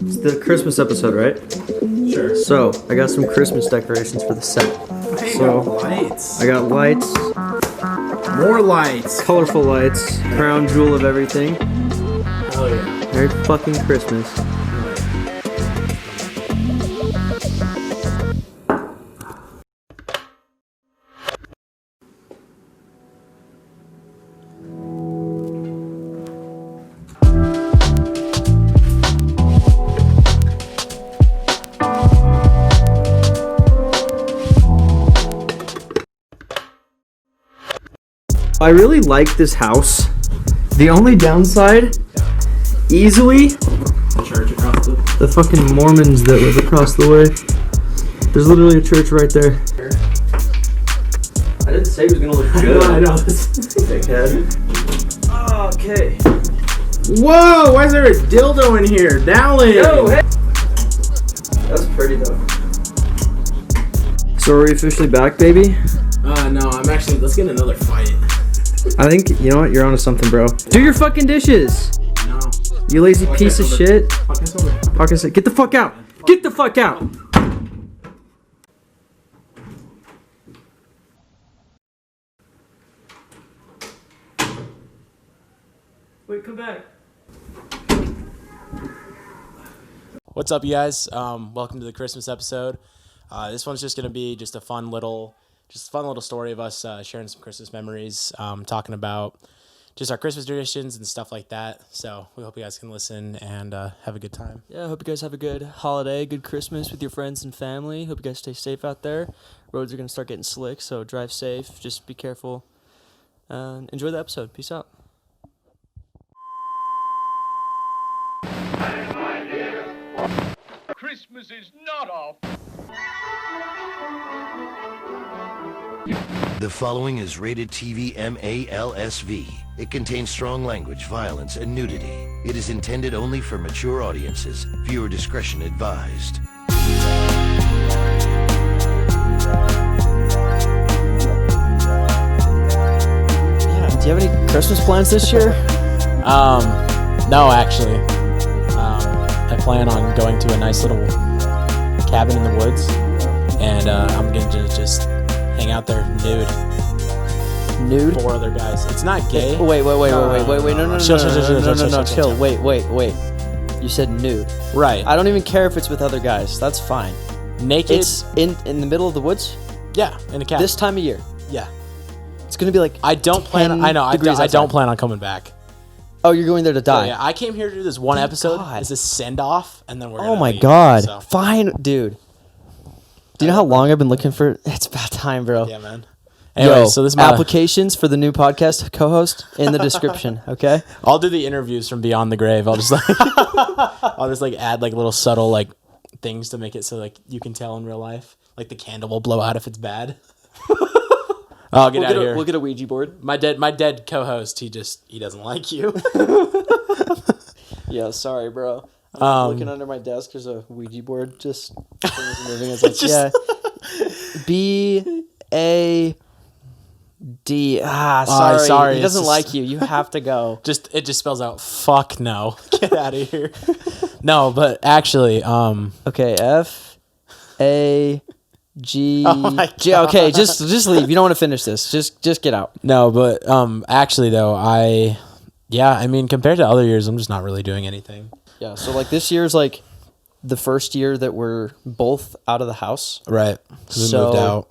It's the Christmas episode, right? Sure. So, I got some Christmas decorations for the set. Hey, So, lights. I got lights, More lights. colorful lights, crown jewel of everything. Hell yeah. Merry fucking Christmas. I really like this house. The only downside, easily, The church across the fucking Mormons that live across the way. There's literally a church right there. I didn't say it was gonna look good. I know. Dickhead. Okay. Whoa! Why is there a dildo in here? Dowling! Yo, hey. That's pretty though. So are we officially back, baby? No, let's get another fight. I think, you know what, you're onto something, bro. Do your fucking dishes! No. You lazy piece of shit. Podcast over. Podcast, get the fuck out! Get the fuck out! Wait, come back. What's up, you guys? Welcome to the Christmas episode. This one's just gonna be just a fun little story of us sharing some Christmas memories, talking about just our Christmas traditions and stuff like that. So we hope you guys can listen and have a good time. Yeah, I hope you guys have a good holiday, good Christmas with your friends and family. Hope you guys stay safe out there. Roads are going to start getting slick, so drive safe. Just be careful. Enjoy the episode. Peace out. Christmas is not off. The following is rated TV MALSV. It contains strong language, violence, and nudity. It is intended only for mature audiences. Viewer discretion advised. Yeah, do you have any Christmas plans this year? No, actually. I plan on going to a nice little cabin in the woods, and I'm gonna just hang out there nude. Nude? 4 other guys. It's not gay. Wait. No. Chill. Chill. Wait. You said nude. Right. I don't even care if it's with other guys. That's fine. Naked. It's in the middle of the woods? Yeah, in a cabin. This time of year. Yeah. It's going to be like I don't plan. 10 I know. I degrees don't outside. plan on coming back. Oh, you're going there to die. Yeah, I came here to do this one Thank episode. God. It's a send off, and then we're. Oh gonna my leave, God. so. Fine, dude. Do you know how long I've been looking for? It's about time, bro. Yeah, man. Anyway, so this is my applications for the new podcast co-host in the description. Okay. I'll do the interviews from Beyond the Grave. I'll just add like little subtle like things to make it so like you can tell in real life. Like the candle will blow out if it's bad. I'll get out of here. We'll get a Ouija board. My dead co-host. He doesn't like you. Yeah, sorry, bro. I'm looking under my desk. There's a Ouija board. Just moving. It's like yeah. B-A-D. Sorry. He doesn't like you. You have to go. It just spells out fuck no. Get out of here. No, but actually, Okay, F-A-G. Oh my G. Okay, just leave. You don't want to finish this. Just get out. no, but actually though, I mean, compared to other years, I'm just not really doing anything. Yeah. So like this year's like the first year that we're both out of the house. Right. We So- moved out.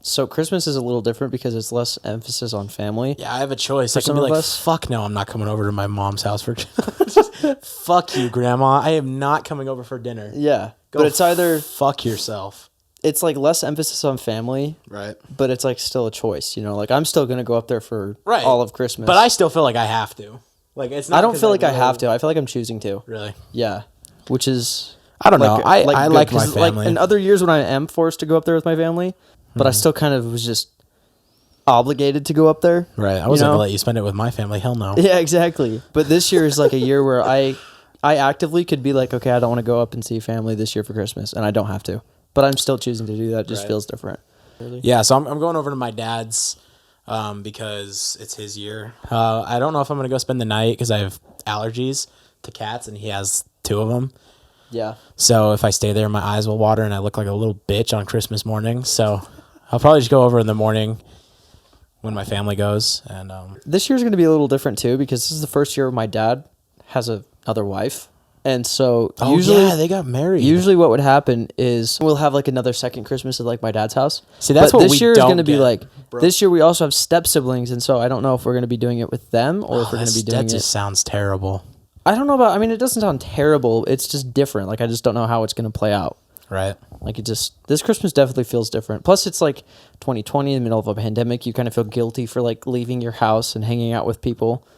So Christmas is a little different because it's less emphasis on family. Yeah, I have a choice. I can some be of like, us. fuck no, I'm not coming over to my mom's house for fuck you, grandma. I am not coming over for dinner. Yeah. Go But it's either fuck yourself. it's like less emphasis on family, Right. but it's like still a choice, you know? Like I'm still going to go up there for Right. all of Christmas. But I still feel like I have to. Like it's not I don't 'cause feel like I really- have to. I feel like I'm choosing to. Really? Yeah. Which is I don't know. I good, like my 'cause, family. Like in other years when I am forced to go up there with my family, but I still kind of was just obligated to go up there. Right. I wasn't know? gonna let you spend it with my family. Hell no. Yeah, exactly. But this year is like a year where I actively could be like, okay, I don't want to go up and see family this year for Christmas, and I don't have to. But I'm still choosing to do that. It just Right. feels different. Yeah, so I'm going over to my dad's because it's his year. I don't know if I'm going to go spend the night because I have allergies to cats, and he has 2 of them. Yeah. So if I stay there, my eyes will water and I look like a little bitch on Christmas morning. So I'll probably just go over in the morning when my family goes. And This year's going to be a little different too, because this is the first year my dad has another wife. And so usually they got married. Usually what would happen is we'll have like another second Christmas at like my dad's house. See, that's but what this we year is don't going to be get, like, bro. this year we also have step siblings. And so I don't know if we're going to be doing it with them or if we're going to be doing that just it. sounds terrible. I don't know about, I mean, it doesn't sound terrible. It's just different. Like, I just don't know how it's going to play out. Right. Like, this Christmas definitely feels different. Plus, it's like 2020 in the middle of a pandemic. You kind of feel guilty for like leaving your house and hanging out with people.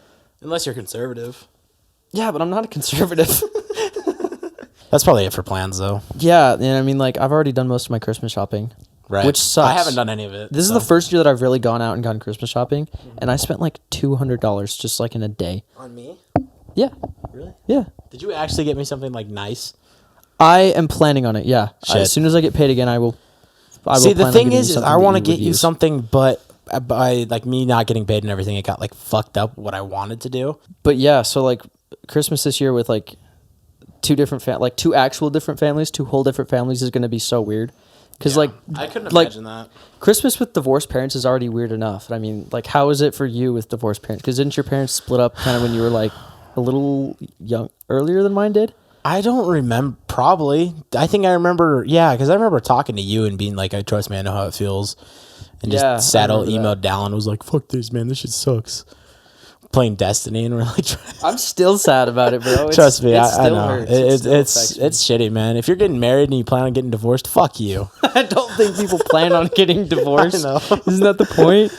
Unless you're conservative. Yeah, but I'm not a conservative. That's probably it for plans, though. Yeah, and I mean, like, I've already done most of my Christmas shopping. Right. Which sucks. I haven't done any of it. This is the first year that I've really gone out and gone Christmas shopping, and I spent like $200 just like in a day. On me? Yeah. Really? Yeah. Did you actually get me something like nice? I am planning on it, yeah. Shit. As soon as I get paid again, I will See, the plan on thing getting you is something I that want to would get you use. something, but by like me not getting paid and everything, it got like fucked up what I wanted to do. But yeah, so like Christmas this year with like two actual different families, two whole different families is going to be so weird. Because like I couldn't like, imagine that. Christmas with divorced parents is already weird enough. I mean, like, how is it for you with divorced parents? Because didn't your parents split up kind of when you were like a little young, earlier than mine did? I don't remember. Probably. I think I remember. Yeah, because I remember talking to you and being like, "I trust me. I know how it feels." And Yeah, just sat I all remember emailed Dallin was like, "Fuck this, man. This shit sucks." Playing Destiny and we're like, I'm still sad about it, bro. trust me, it I still know hurts. it's still affects me. it's shitty, man. If you're getting married and you plan on getting divorced, fuck you. I don't think people plan on getting divorced. I know. Isn't that the point?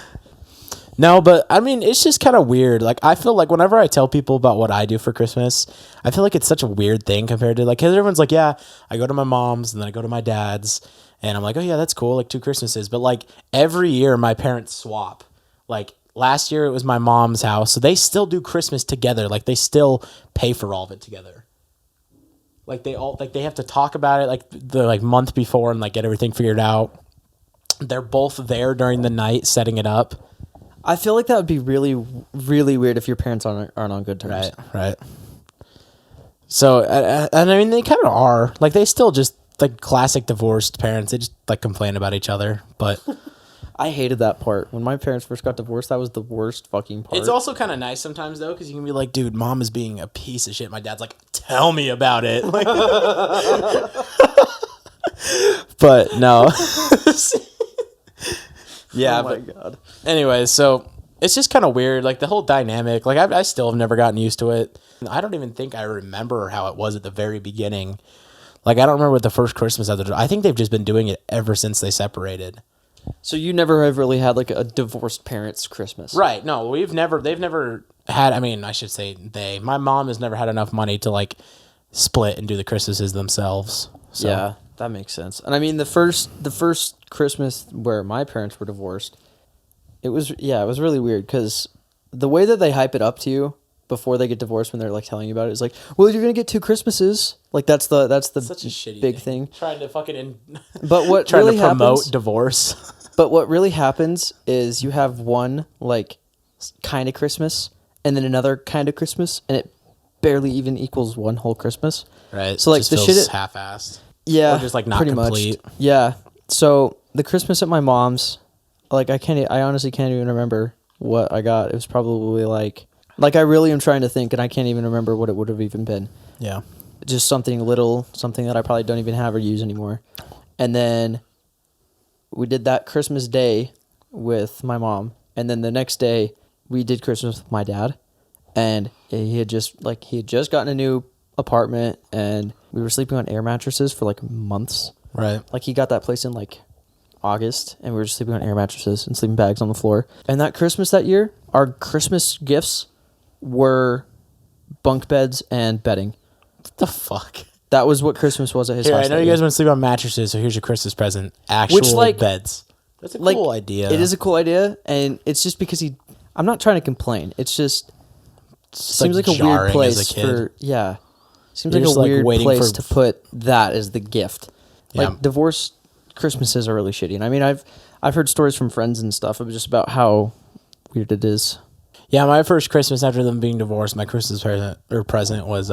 No, but I mean, it's just kind of weird. Like, I feel like whenever I tell people about what I do for Christmas, I feel like it's such a weird thing compared to like, because everyone's like, yeah, I go to my mom's and then I go to my dad's, and I'm like, oh yeah, that's cool, like 2 Christmases. But like every year, my parents swap. Like last year, it was my mom's house, so they still do Christmas together. Like they still pay for all of it together. Like they have to talk about it like the like month before and like get everything figured out. They're both there during the night setting it up. I feel like that would be really, really weird if your parents aren't on good terms. Right. So, and I mean, they kind of are. Like, they still just, like, classic divorced parents. They just, like, complain about each other. But I hated that part. When my parents first got divorced, that was the worst fucking part. it's also kind of nice sometimes, though, because you can be like, dude, mom is being a piece of shit. My dad's like, tell me about it. Like, but, no. Yeah, oh my God. Anyways, so it's just kind of weird. Like the whole dynamic, like I still have never gotten used to it. I don't even think I remember how it was at the very beginning. Like I don't remember what the first Christmas after. I think they've just been doing it ever since they separated. So you never have really had like a divorced parents' Christmas, Right. No, they've never had, I mean, I should say my mom has never had enough money to like split and do the Christmases themselves. So. Yeah, that makes sense. And I mean, the first Christmas where my parents were divorced, it was really weird because the way that they hype it up to you before they get divorced when they're like telling you about it is like, well, you're gonna get 2 Christmases. Like that's the Such a shitty big thing. Trying to fucking But what trying really to promote happens, divorce. but what really happens is you have one like kind of Christmas and then another kind of Christmas, and it barely even equals one whole Christmas. Right. So like just the feels shit, half-assed. yeah, Or just like not pretty complete. much. Yeah. So the Christmas at my mom's, like I honestly can't even remember what I got. It was probably like I really am trying to think, and I can't even remember what it would have even been. Yeah. Just something that I probably don't even have or use anymore. And then we did that Christmas Day with my mom, and then the next day we did Christmas with my dad, and he had just gotten a new apartment, and we were sleeping on air mattresses for like months. Right. Like he got that place in like August, and we were just sleeping on air mattresses and sleeping bags on the floor. And that Christmas that year, our Christmas gifts were bunk beds and bedding. What the fuck? That was what Christmas was at his Here, house. I know that you guys year. want to sleep on mattresses, so here's your Christmas present. Actual like- beds. That's a like, cool idea. It is a cool idea, and it's just because I'm not trying to complain. It's just seems like a weird jarring place as a kid. for Seems You're like just, a like, weird waiting place for- to put that as the gift. Yeah. Like divorce Christmases are really shitty, and I mean I've heard stories from friends and stuff of just about how weird it is. Yeah, my first Christmas after them being divorced, my Christmas present was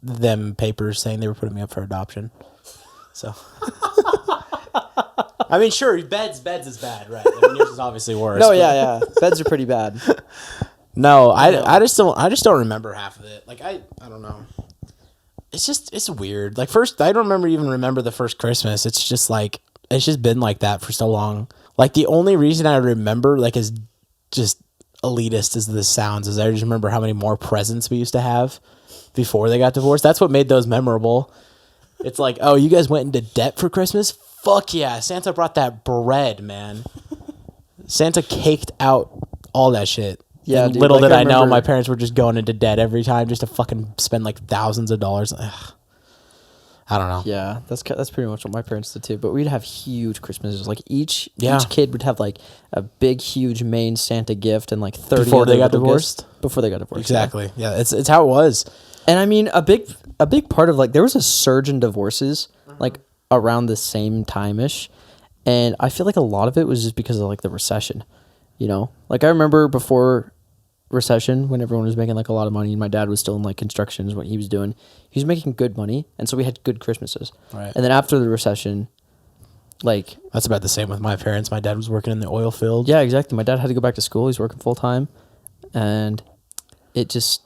them papers saying they were putting me up for adoption. So, I mean, sure, beds is bad, right? I mean, yours is obviously worse. No, yeah. Beds are pretty bad. No, I just don't remember half of it. Like I don't know. It's weird. Like I don't remember the first Christmas. It's just like it's just been like that for so long. Like the only reason I remember like is just elitist as this sounds is I just remember how many more presents we used to have before they got divorced. That's what made those memorable. It's like, oh, you guys went into debt for Christmas? Fuck yeah. Santa brought that bread, man. Santa caked out all that shit. Yeah, and dude, little like, did I I know remember- my parents were just going into debt every time just to fucking spend like thousands of dollars. Ugh. I don't know. Yeah, that's pretty much what my parents did too. But we'd have huge Christmases. Like each Yeah. kid would have like a big, huge main Santa gift and like 30 Before they other got little divorced? gifts before they got divorced. Exactly. Yeah, it's how it was. And I mean, a big part of like there was a surge in divorces like around the same time-ish, and I feel like a lot of it was just because of like the recession, you know. Like I remember before recession when everyone was making like a lot of money and my dad was still in like construction is what he was doing. He was making good money, and so we had good Christmases. Right. And then after the recession, like That's about the same with my parents. My dad was working in the oil field. yeah, exactly. My dad had to go back to school. He's working full time, and it just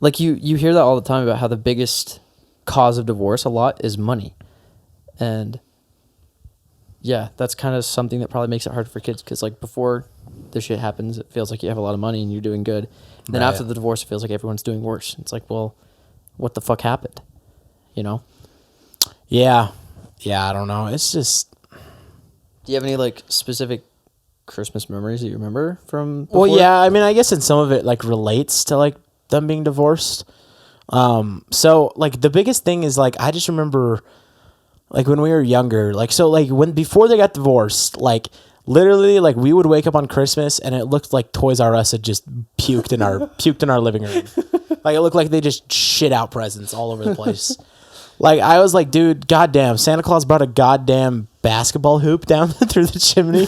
like you hear that all the time about how the biggest cause of divorce a lot is money, and yeah, that's kind of something that probably makes it hard for kids because like before the shit happens, it feels like you have a lot of money and you're doing good. And then Right. after the divorce, it feels like everyone's doing worse. It's like, well, what the fuck happened? You know? Yeah. Yeah, I don't know. It's just Do you have any like specific Christmas memories that you remember from before? well, yeah, I mean, I guess in some of it like relates to like them being divorced. So like the biggest thing is like I just remember like when we were younger, like so like when before they got divorced, like literally like we would wake up on Christmas and it looked like Toys R Us had just puked in our living room. Like it looked like they just shit out presents all over the place. Like I was like, dude, goddamn, Santa Claus brought a goddamn basketball hoop down through the chimney.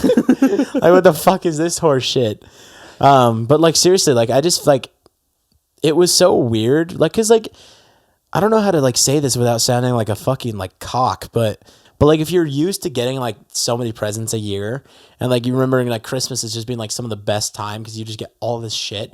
Like what the fuck is this horse shit? But like seriously, like I just like it was so weird. Like cause like I don't know how to like say this without sounding like a fucking like cock, but like if you're used to getting like so many presents a year and like you remembering like Christmas as just being like some of the best time because you just get all this shit,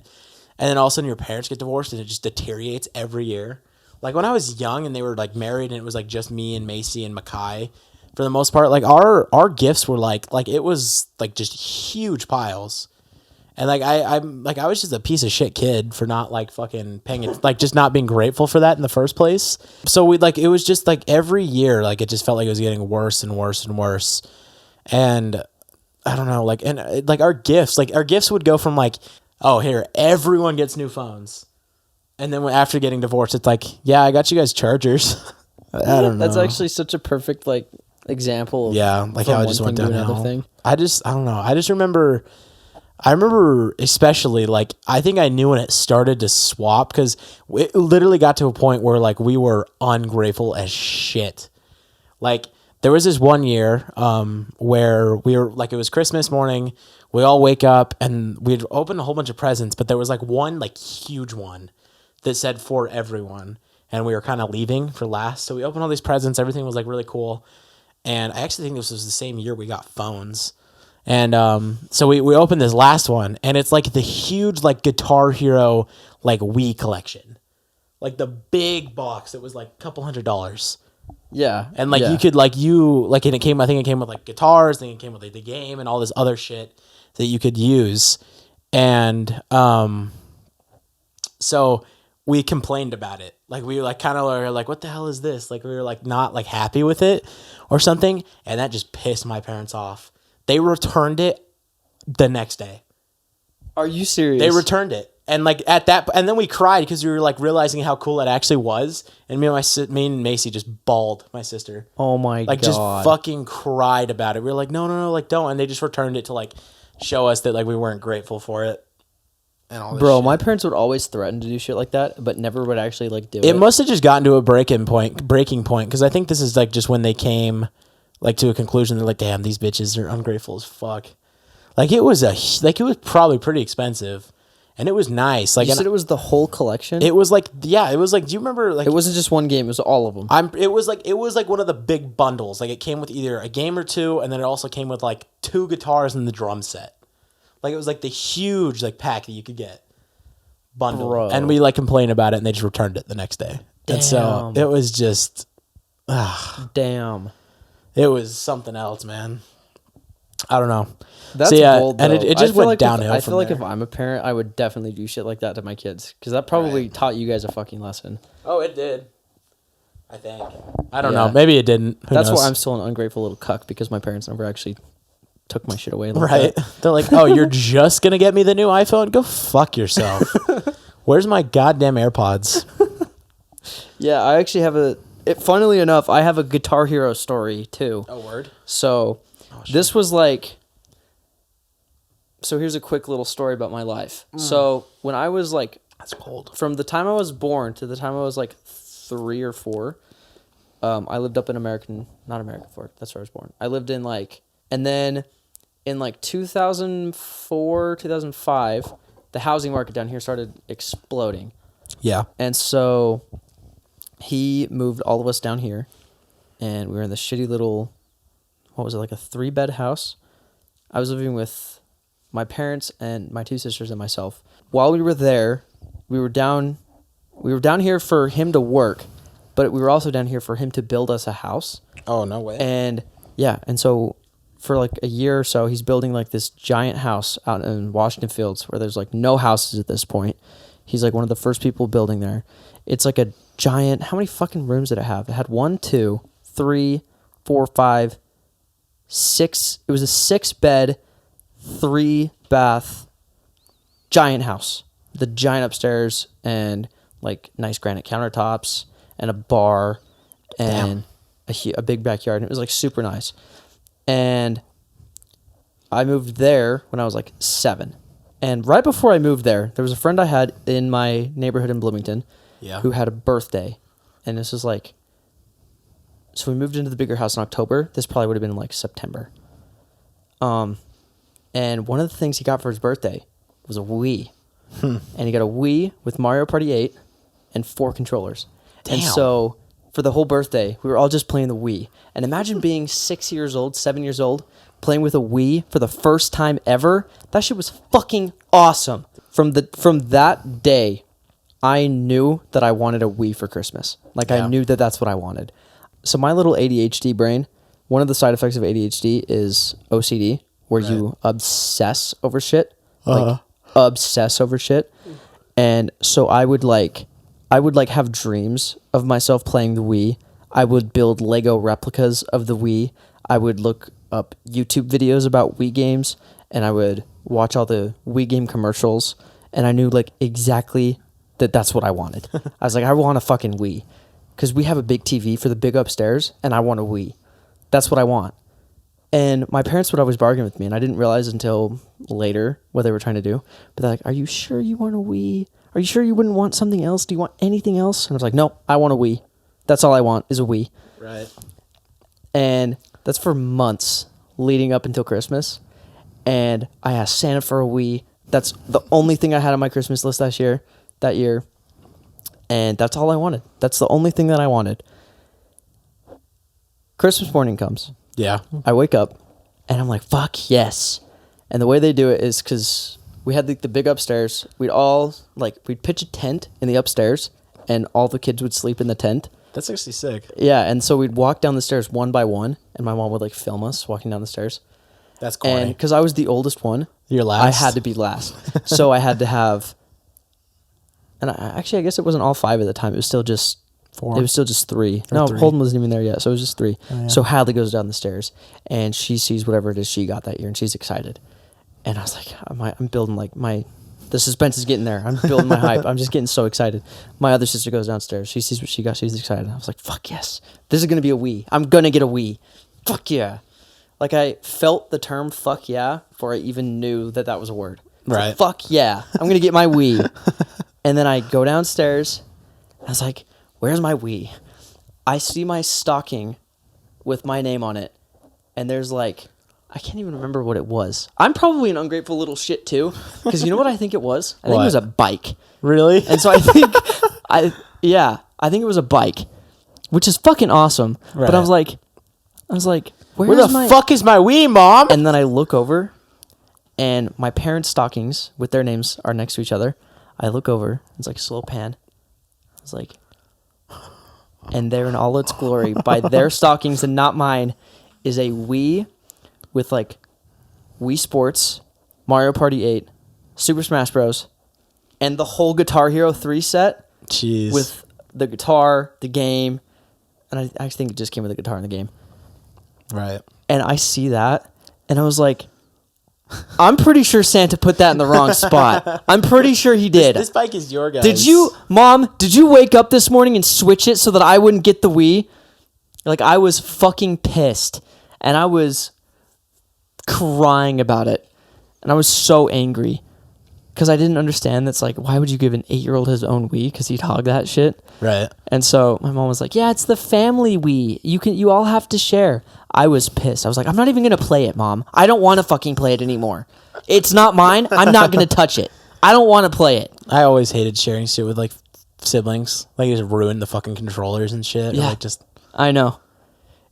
and then all of a sudden your parents get divorced and it just deteriorates every year. Like when I was young and they were like married and it was like just me and Macy and Mackay, for the most part, like our gifts were like it was like just huge piles. And like I was just a piece of shit kid for not like fucking paying it, like just not being grateful for that in the first place. So we like it was just like every year like it just felt like it was getting worse and worse and worse. And I don't know, like and like our gifts would go from like, oh here everyone gets new phones, and then after getting divorced it's like, yeah, I got you guys chargers. I don't know. That's actually such a perfect like example of yeah, like from how it one just thing went to downhill. another thing. I don't know. I remember especially like I think I knew when it started to swap because it literally got to a point where like we were ungrateful as shit. Like there was this one year where we were like it was Christmas morning. We all wake up and we'd opened a whole bunch of presents, but there was like one like huge one that said for everyone, and we were kind of leaving for last. So we opened all these presents. Everything was like really cool, and I actually think this was the same year we got phones. And so we opened this last one, and it's like the huge like Guitar Hero like Wii collection, like the big box that was like a couple $100. Yeah. And like yeah. you could like and it came, I think it came with like guitars, then it came with like the game and all this other shit that you could use. And so we complained about it. Like we were like kind of like, what the hell is this? Like we were like not like happy with it or something, and that just pissed my parents off. They returned it the next day. Are you serious? They returned it. And like at that, and then we cried because we were like realizing how cool it actually was. And me and Macy just bawled, my sister. Oh my Like god. just fucking cried about it. We were like, no, like don't. And they just returned it to like show us that like we weren't grateful for it. And all this Bro, shit. my parents would always threaten to do shit like that, but never would actually like do it. It must have just gotten to a breaking point because I think this is like just when they came like to a conclusion. They're like, damn, these bitches are ungrateful as fuck. Like it was probably pretty expensive, and it was nice. Like, You said it was the whole collection? it was like, yeah, it was like, do you remember, like, It wasn't just one game, it was all of them. it was like one of the big bundles. Like, it came with either a game or two, and then it also came with like 2 guitars and the drum set. Like, it was like the huge like pack that you could get bundle. Bro. And we like complained about it, and they just returned it the next day. And so Damn. it was just, Damn. it was something else, man. I don't know. That's So, yeah, bold, and though. it just I feel went like downhill I from feel like there. if I'm a parent, I would definitely do shit like that to my kids. Because that probably taught you guys a fucking lesson. Oh, it did. I think. I don't Yeah. know. Maybe it didn't. Who That's knows? why I'm still an ungrateful little cuck, because my parents never actually took my shit away like Right. that. They're like, oh, you're just going to get me the new iPhone? Go fuck yourself. Where's my goddamn AirPods? Yeah, I actually have funnily enough, I have a Guitar Hero story too. Oh, word? So, this was like... So here's a quick little story about my life. So, when I was like... That's cold. From the time I was born to the time I was like 3 or 4, I lived up in not American Fork, that's where I was born. I lived in like... And then in like 2004, 2005, the housing market down here started exploding. Yeah. And so he moved all of us down here, and we were in this shitty little, what was it, like a 3-bed house. I was living with my parents and my 2 sisters and myself. While we were there, we were down here for him to work, but we were also down here for him to build us a house. Oh, no way. And yeah, and so for like a year or so, he's building like this giant house out in Washington Fields where there's like no houses at this point. He's like one of the first people building there. It's like a giant, how many fucking rooms did it have? It had 1, 2, 3, 4, 5, 6. It was a 6-bed, 3-bath, giant house. The giant upstairs and like nice granite countertops and a bar and a big backyard. And it was like super nice. And I moved there when I was like 7. And right before I moved there was a friend I had in my neighborhood in Bloomington who had a birthday. And this was like... So we moved into the bigger house in October. This probably would have been like September. And one of the things he got for his birthday was a Wii. And he got a Wii with Mario Party 8 and 4 controllers. Damn. And so for the whole birthday, we were all just playing the Wii. And imagine being 6 years old, 7 years old, playing with a Wii for the first time ever. That shit was fucking awesome. From that day, I knew that I wanted a Wii for Christmas. Like, I knew that that's what I wanted. So my little ADHD brain, one of the side effects of ADHD is OCD, where you obsess over shit. Like, obsess over shit. And so I would have dreams of myself playing the Wii. I would build Lego replicas of the Wii. I would look up YouTube videos about Wii games, and I would watch all the Wii game commercials, and I knew like exactly that's what I wanted. I was like, I want a fucking Wii, because we have a big TV for the big upstairs, and I want a Wii. That's what I want. And my parents would always bargain with me, and I didn't realize until later what they were trying to do. But they're like, are you sure you want a Wii? Are you sure you wouldn't want something else? Do you want anything else? And I was like, no, I want a Wii. That's all I want is a Wii. Right. And that's for months leading up until Christmas. And I asked Santa for a Wii. That's the only thing I had on my Christmas list that year. And that's all I wanted. That's the only thing that I wanted. Christmas morning comes. Yeah. I wake up and I'm like, fuck yes. And the way they do it is because we had the big upstairs. We'd pitch a tent in the upstairs and all the kids would sleep in the tent. That's actually sick. Yeah. And so we'd walk down the stairs one by one, and my mom would like film us walking down the stairs. That's corny. And because I was the oldest one, You're last? I had to be last. So I had to have, and I guess it wasn't all 5 at the time. It was still just 4. It was still just 3. Or No, 3. Holden wasn't even there yet, so it was just 3. Oh, yeah. So Hadley goes down the stairs, and she sees whatever it is she got that year, and she's excited. And I was like, I'm building the suspense is getting there. I'm building my hype. I'm just getting so excited. My other sister goes downstairs. She sees what she got. She's excited. I was like, fuck yes. This is going to be a Wii. I'm going to get a Wii. Fuck yeah. Like, I felt the term fuck yeah before I even knew that was a word. Right. Like, fuck yeah. I'm going to get my Wii. And then I go downstairs. I was like, where's my Wii? I see my stocking with my name on it. And there's like, I can't even remember what it was. I'm probably an ungrateful little shit too, because you know what I think it was? I think it was a bike. Really? And so I think, I think it was a bike, which is fucking awesome. Right. But I was like, Where the fuck is my Wii, Mom? And then I look over, and my parents' stockings with their names are next to each other. I look over, it's like slow pan. I was like, and there in all its glory, by their stockings and not mine, is a Wii with like Wii Sports, Mario Party 8, Super Smash Bros, and the whole Guitar Hero 3 set. Jeez. With the guitar, the game, and I think it just came with the guitar and the game. Right. And I see that, and I was like, I'm pretty sure Santa put that in the wrong spot. I'm pretty sure he did. This bike is your guys. Mom, did you wake up this morning and switch it so that I wouldn't get the Wii? Like, I was fucking pissed, and I was crying about it, and I was so angry because I didn't understand. That's like, why would you give an 8-year-old his own Wii? Because he'd hog that shit. Right. And so my mom was like, yeah, it's the family Wii. You all have to share. I was pissed. I was like, I'm not even going to play it, Mom. I don't want to fucking play it anymore. It's not mine. I'm not going to touch it. I don't want to play it. I always hated sharing shit with like siblings. Like, it just ruined the fucking controllers and shit. Yeah. Or, like, just... I know.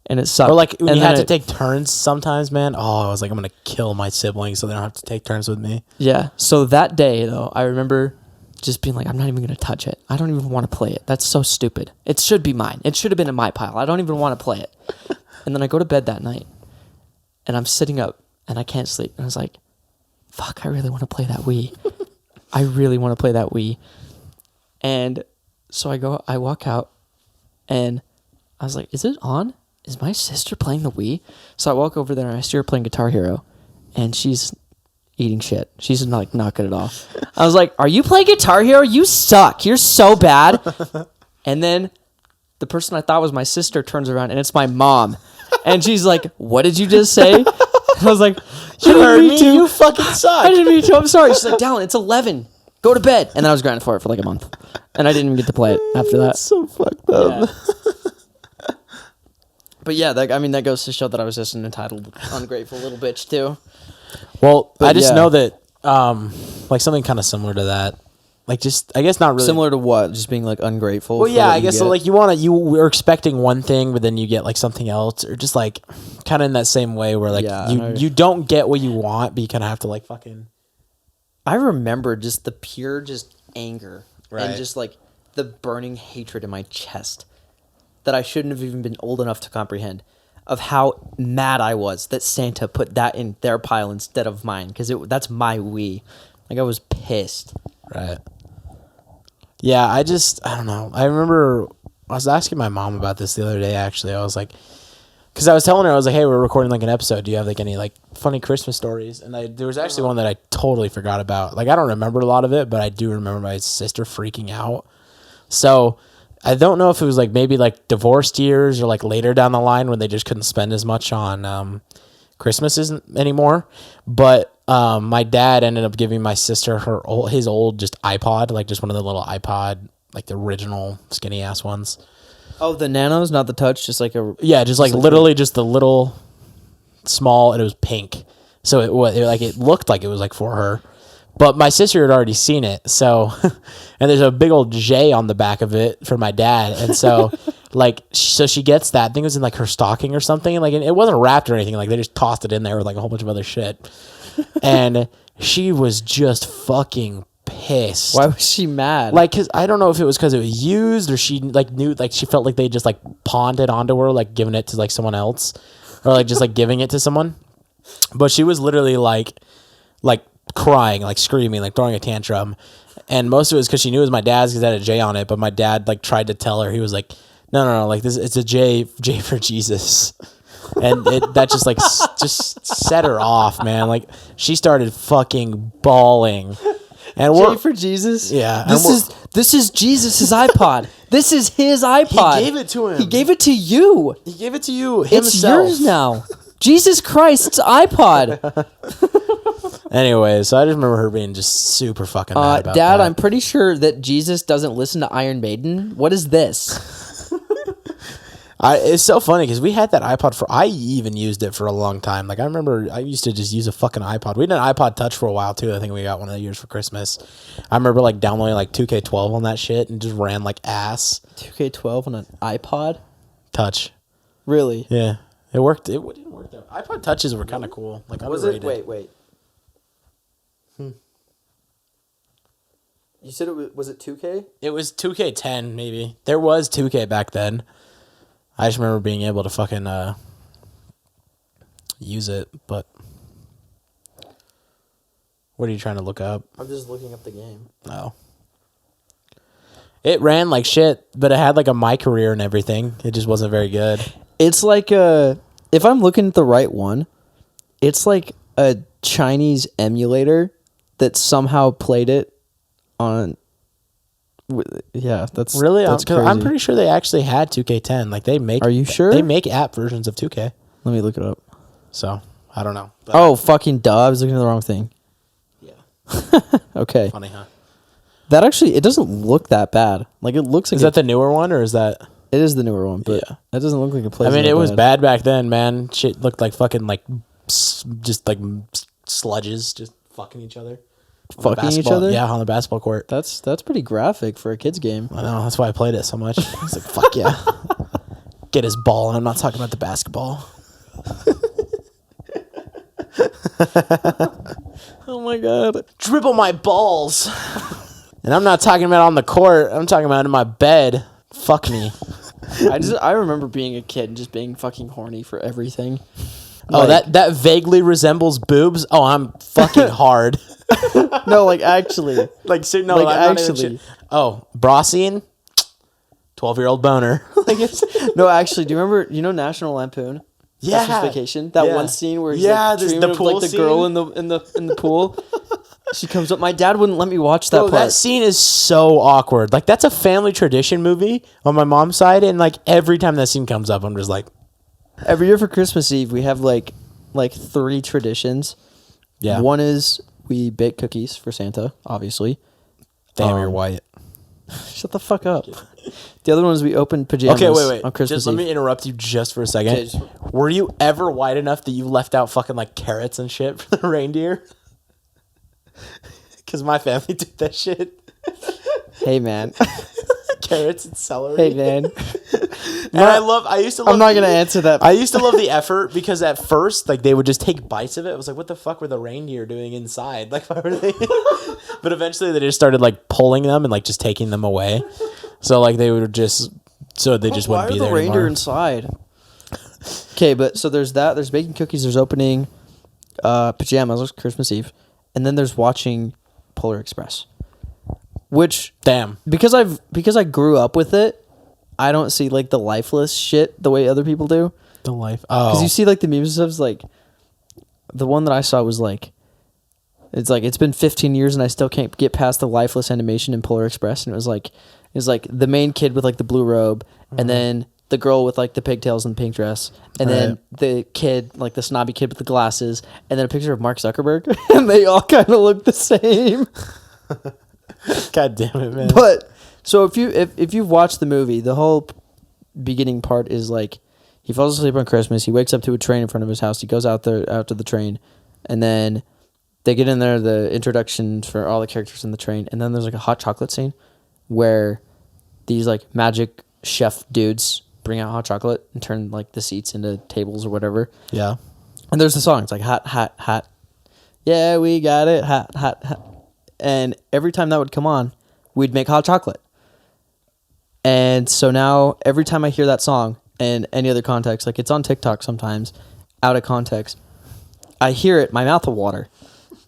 And it sucked. Or like when and you had then to take turns sometimes, man. Oh, I was like, I'm going to kill my siblings so they don't have to take turns with me. Yeah. So that day, though, I remember just being like, I'm not even going to touch it. I don't even want to play it. That's so stupid. It should be mine. It should have been in my pile. I don't even want to play it. And then I go to bed that night, and I'm sitting up, and I can't sleep. And I was like, fuck, I really want to play that Wii. I really want to play that Wii. And so I walk out, and I was like, is it on? Is my sister playing the Wii? So I walk over there, and I see her playing Guitar Hero, and she's eating shit. She's not good at all. I was like, are you playing Guitar Hero? You suck. You're so bad. And then the person I thought was my sister turns around, and it's my mom. And she's like, what did you just say? And I was like, You heard me? You fucking suck. I didn't mean to. I'm sorry. She's like, Dallin, it's 11. Go to bed. And then I was grounded for it for like a month. And I didn't even get to play it after that. So fucked up. Yeah. But yeah, that goes to show that I was just an entitled, ungrateful little bitch too. Well, But I just yeah. know that, like, something kind of similar to that. Like, just, I guess not really. Similar to what? Just being like ungrateful. Well, for yeah, what I you guess so. get? Like, you were expecting one thing, but then you get like something else, or just like kind of in that same way where like you don't get what you want, but you kind of have to like fucking. I remember just the pure just anger Right. and just like the burning hatred in my chest that I shouldn't have even been old enough to comprehend, of how mad I was that Santa put that in their pile instead of mine, because that's my Wii. Like, I was pissed. Right. Yeah, I don't know. I remember I was asking my mom about this the other day, actually. I was like, because I was telling her, I was like, hey, we're recording like an episode. Do you have like any like funny Christmas stories? And there was actually one that I totally forgot about. Like, I don't remember a lot of it, but I do remember my sister freaking out. So I don't know if it was like maybe like divorced years or like later down the line when they just couldn't spend as much on Christmases anymore. But my dad ended up giving my sister his old just iPod, like just one of the little iPod, like the original skinny ass ones. Oh, the Nanos, not the Touch, just like a... Yeah, just like literally just the little small, and it was pink. So it looked like it was like for her. But my sister had already seen it, so... and there's a big old J on the back of it for my dad. And so, so she gets that. I think it was in, like, her stocking or something. And, like, it wasn't wrapped or anything. Like, they just tossed it in there with, like, a whole bunch of other shit. And she was just fucking pissed. Why was she mad? Like, because I don't know if it was because it was used or she, like, knew... Like, she felt like they just, like, pawned it onto her, like, giving it to, like, someone else. Or, like, just, like, giving it to someone. But she was literally, like... crying, like screaming, like throwing a tantrum, and most of it was because she knew it was my dad's because it had a J on it. But my dad like tried to tell her, he was like, no, like this, it's a J for Jesus, and that just like just set her off, man. Like she started fucking bawling. And J for Jesus. Yeah, This is Jesus' iPod. This is his iPod. He gave it to him. He gave it to you. He gave it to you himself. It's yours now. Jesus Christ's iPod. Anyway, so I just remember her being just super fucking mad about Dad, that. I'm pretty sure that Jesus doesn't listen to Iron Maiden. What is this? It's so funny because we had that iPod I even used it for a long time. Like I remember I used to just use a fucking iPod. We had an iPod Touch for a while too. I think we got one of the years for Christmas. I remember like downloading like 2K12 on that shit and just ran like ass. 2K12 on an iPod? Touch. Really? Yeah. It worked. It didn't work though. iPod Touches were kind of cool. Like Was underrated. it? Wait. You said was it 2K? It was 2K10 maybe. There was 2K back then. I just remember being able to fucking use it, but what are you trying to look up? I'm just looking up the game. No. It ran like shit, but it had like a My Career and everything. It just wasn't very good. It's like if I'm looking at the right one, it's like a Chinese emulator that somehow played it on. Yeah, that's Really? That's crazy. I'm pretty sure they actually had 2K10. Like they make. Are you sure? They make app versions of 2K. Let me look it up. So I don't know. But Oh, fucking duh! I was looking at the wrong thing. yeah. Okay, Funny, huh? that actually it doesn't look that bad. Like it looks like Is that the newer one or is that? it is the newer one, but Yeah. that doesn't look like it plays. I mean, that it was bad back then, man. Shit looked like fucking like just like sludges just fucking each other. On the Fucking each basketball- other? Yeah, on the basketball court. That's pretty graphic for a kid's game. I know. That's why I played it so much. I was like, fuck yeah. Get his ball, and I'm not talking about the basketball. Oh my god! Dribble my balls. And I'm not talking about on the court. I'm talking about in my bed. Fuck me. I remember being a kid and just being fucking horny for everything. Oh, Like- that vaguely resembles boobs. Oh, I'm fucking hard. No, like actually. Like, so, no, Like, I'm not even actually. shit. Oh, bra scene? 12-year-old boner. Like it's, No, actually, do you remember? You know National Lampoon? yeah. Christmas Vacation. That Yeah. one scene where he's Yeah, like, this- dreaming the of pool like the girl scene. in the pool. She comes up. My dad wouldn't let me watch that Bro, part. that scene is so awkward. Like, that's a family tradition movie on my mom's side, and like every time that scene comes up, I'm just like, Every year for Christmas Eve, we have like 3 traditions. yeah. One is we bake cookies for Santa, obviously. Damn, you're white. Shut the fuck up. The other one is we open pajamas Okay, wait. on Christmas Just let Eve. me interrupt you just for a second. Okay, just- Were you ever white enough that you left out fucking like carrots and shit for the reindeer? Because my family did that shit. Hey, man. Carrots and celery. Hey, man. And I used to love I'm not going to answer that. I used to love the effort because at first, like, they would just take bites of it. I was like, what the fuck were the reindeer doing inside? Like, why were they? But eventually they just started, like, pulling them and, like, just taking them away. So, like, they would just, so they just Why wouldn't are be the there reindeer anymore. inside? Okay, but so there's that. There's baking cookies. There's opening pajamas, Christmas Eve. And then there's watching Polar Express. Which, Damn. because I grew up with it, I don't see like the lifeless shit the way other people do. The life. Oh. Because you see like the memes and stuff, like the one that I saw was like, it's been 15 years and I still can't get past the lifeless animation in Polar Express. And it was like the main kid with like the blue robe, and then the girl with like the pigtails and the pink dress, and then the kid, like the snobby kid with the glasses, and then a picture of Mark Zuckerberg, and they all kind of look the same. God damn it, man. But so if you've watched the movie, the whole beginning part is like he falls asleep on Christmas. He wakes up to a train in front of his house. He goes out to the train, and then they get in there, the introductions for all the characters in the train, and then there's like a hot chocolate scene where these like magic chef dudes bring out hot chocolate and turn like the seats into tables or whatever. Yeah. And there's the song. It's like hot, hot, hot. Yeah, we got it. Hot, hot, hot. And every time that would come on, we'd make hot chocolate. And so now every time I hear that song in any other context, like it's on TikTok sometimes, out of context, I hear it, my mouth will water.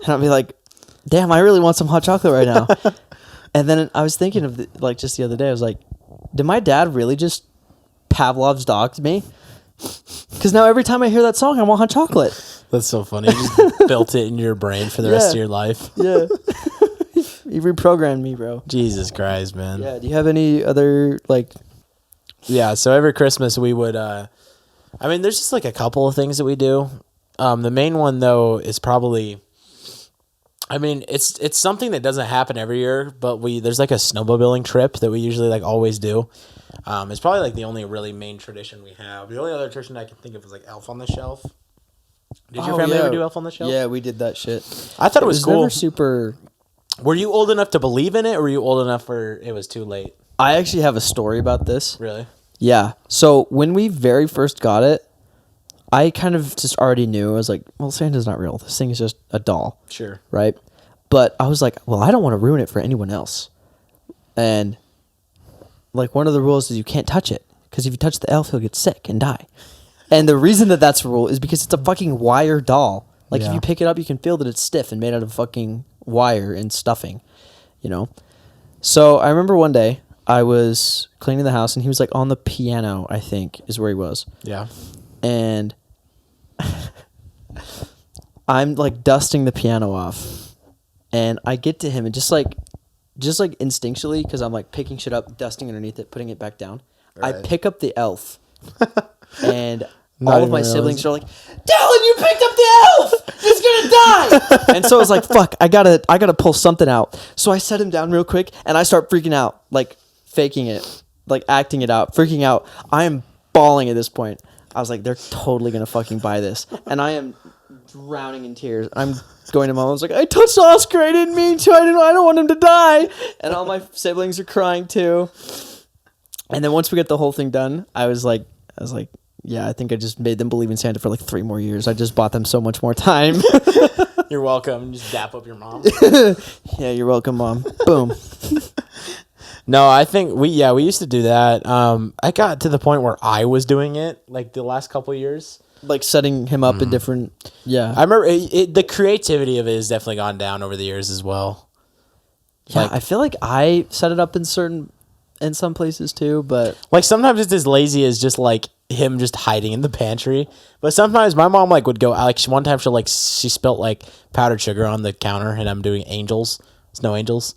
And I'll be like, damn, I really want some hot chocolate right now. And then I was thinking of like just the other day, I was like, did my dad really just Pavlov's dog to me? Because now every time I hear that song, I want hot chocolate. That's so funny. You just built it in your brain for the rest of your life. Yeah. You reprogrammed me, bro. Jesus Christ, man. Yeah. Do you have any other like? Yeah, so every Christmas we would I mean there's just like a couple of things that we do. The main one though is probably I mean, it's something that doesn't happen every year, but there's like a snowmobiling trip that we usually like always do. It's probably like the only really main tradition we have. The only other tradition I can think of is like Elf on the Shelf. Did your family ever do Elf on the Shelf? Yeah, we did that shit. I thought it was cool. Never super. Were you old enough to believe in it, or were you old enough where it was too late? I actually have a story about this. Really? Yeah. So when we very first got it, I kind of just already knew. I was like, well, Santa's not real. This thing is just a doll. Sure. Right? But I was like, well, I don't want to ruin it for anyone else. And like one of the rules is you can't touch it. Because if you touch the elf, he'll get sick and die. And the reason that that's a rule is because it's a fucking wire doll. Like if you pick it up, you can feel that it's stiff and made out of fucking wire and stuffing, you know? So I remember one day I was cleaning the house and he was like on the piano, I think is where he was. Yeah. And I'm like dusting the piano off and I get to him and just like instinctually, because I'm like picking shit up, dusting underneath it, putting it back down. Right. I pick up the elf and all of my siblings are like, Dylan, you picked up the elf! He's gonna die! And so I was like, fuck, I gotta pull something out. So I set him down real quick and I start freaking out, like faking it, like acting it out, freaking out. I am bawling at this point. I was like, they're totally gonna fucking buy this. And I am drowning in tears. I'm going to mom. I was like, I touched Oscar. I didn't mean to. I don't want him to die. And all my siblings are crying too. And then once we get the whole thing done, I was like, yeah, I think I just made them believe in Santa for like 3 more years. I just bought them so much more time. You're welcome. Just dap up your mom. Yeah, you're welcome, Mom. Boom. No, I think we used to do that. I got to the point where I was doing it like the last couple of years. Like setting him up in different, yeah. I remember the creativity of it has definitely gone down over the years as well. Yeah, I feel like I set it up in some places too, but like sometimes it's as lazy as just like him just hiding in the pantry. But sometimes my mom like would go like one time she spilt like powdered sugar on the counter and I'm doing snow angels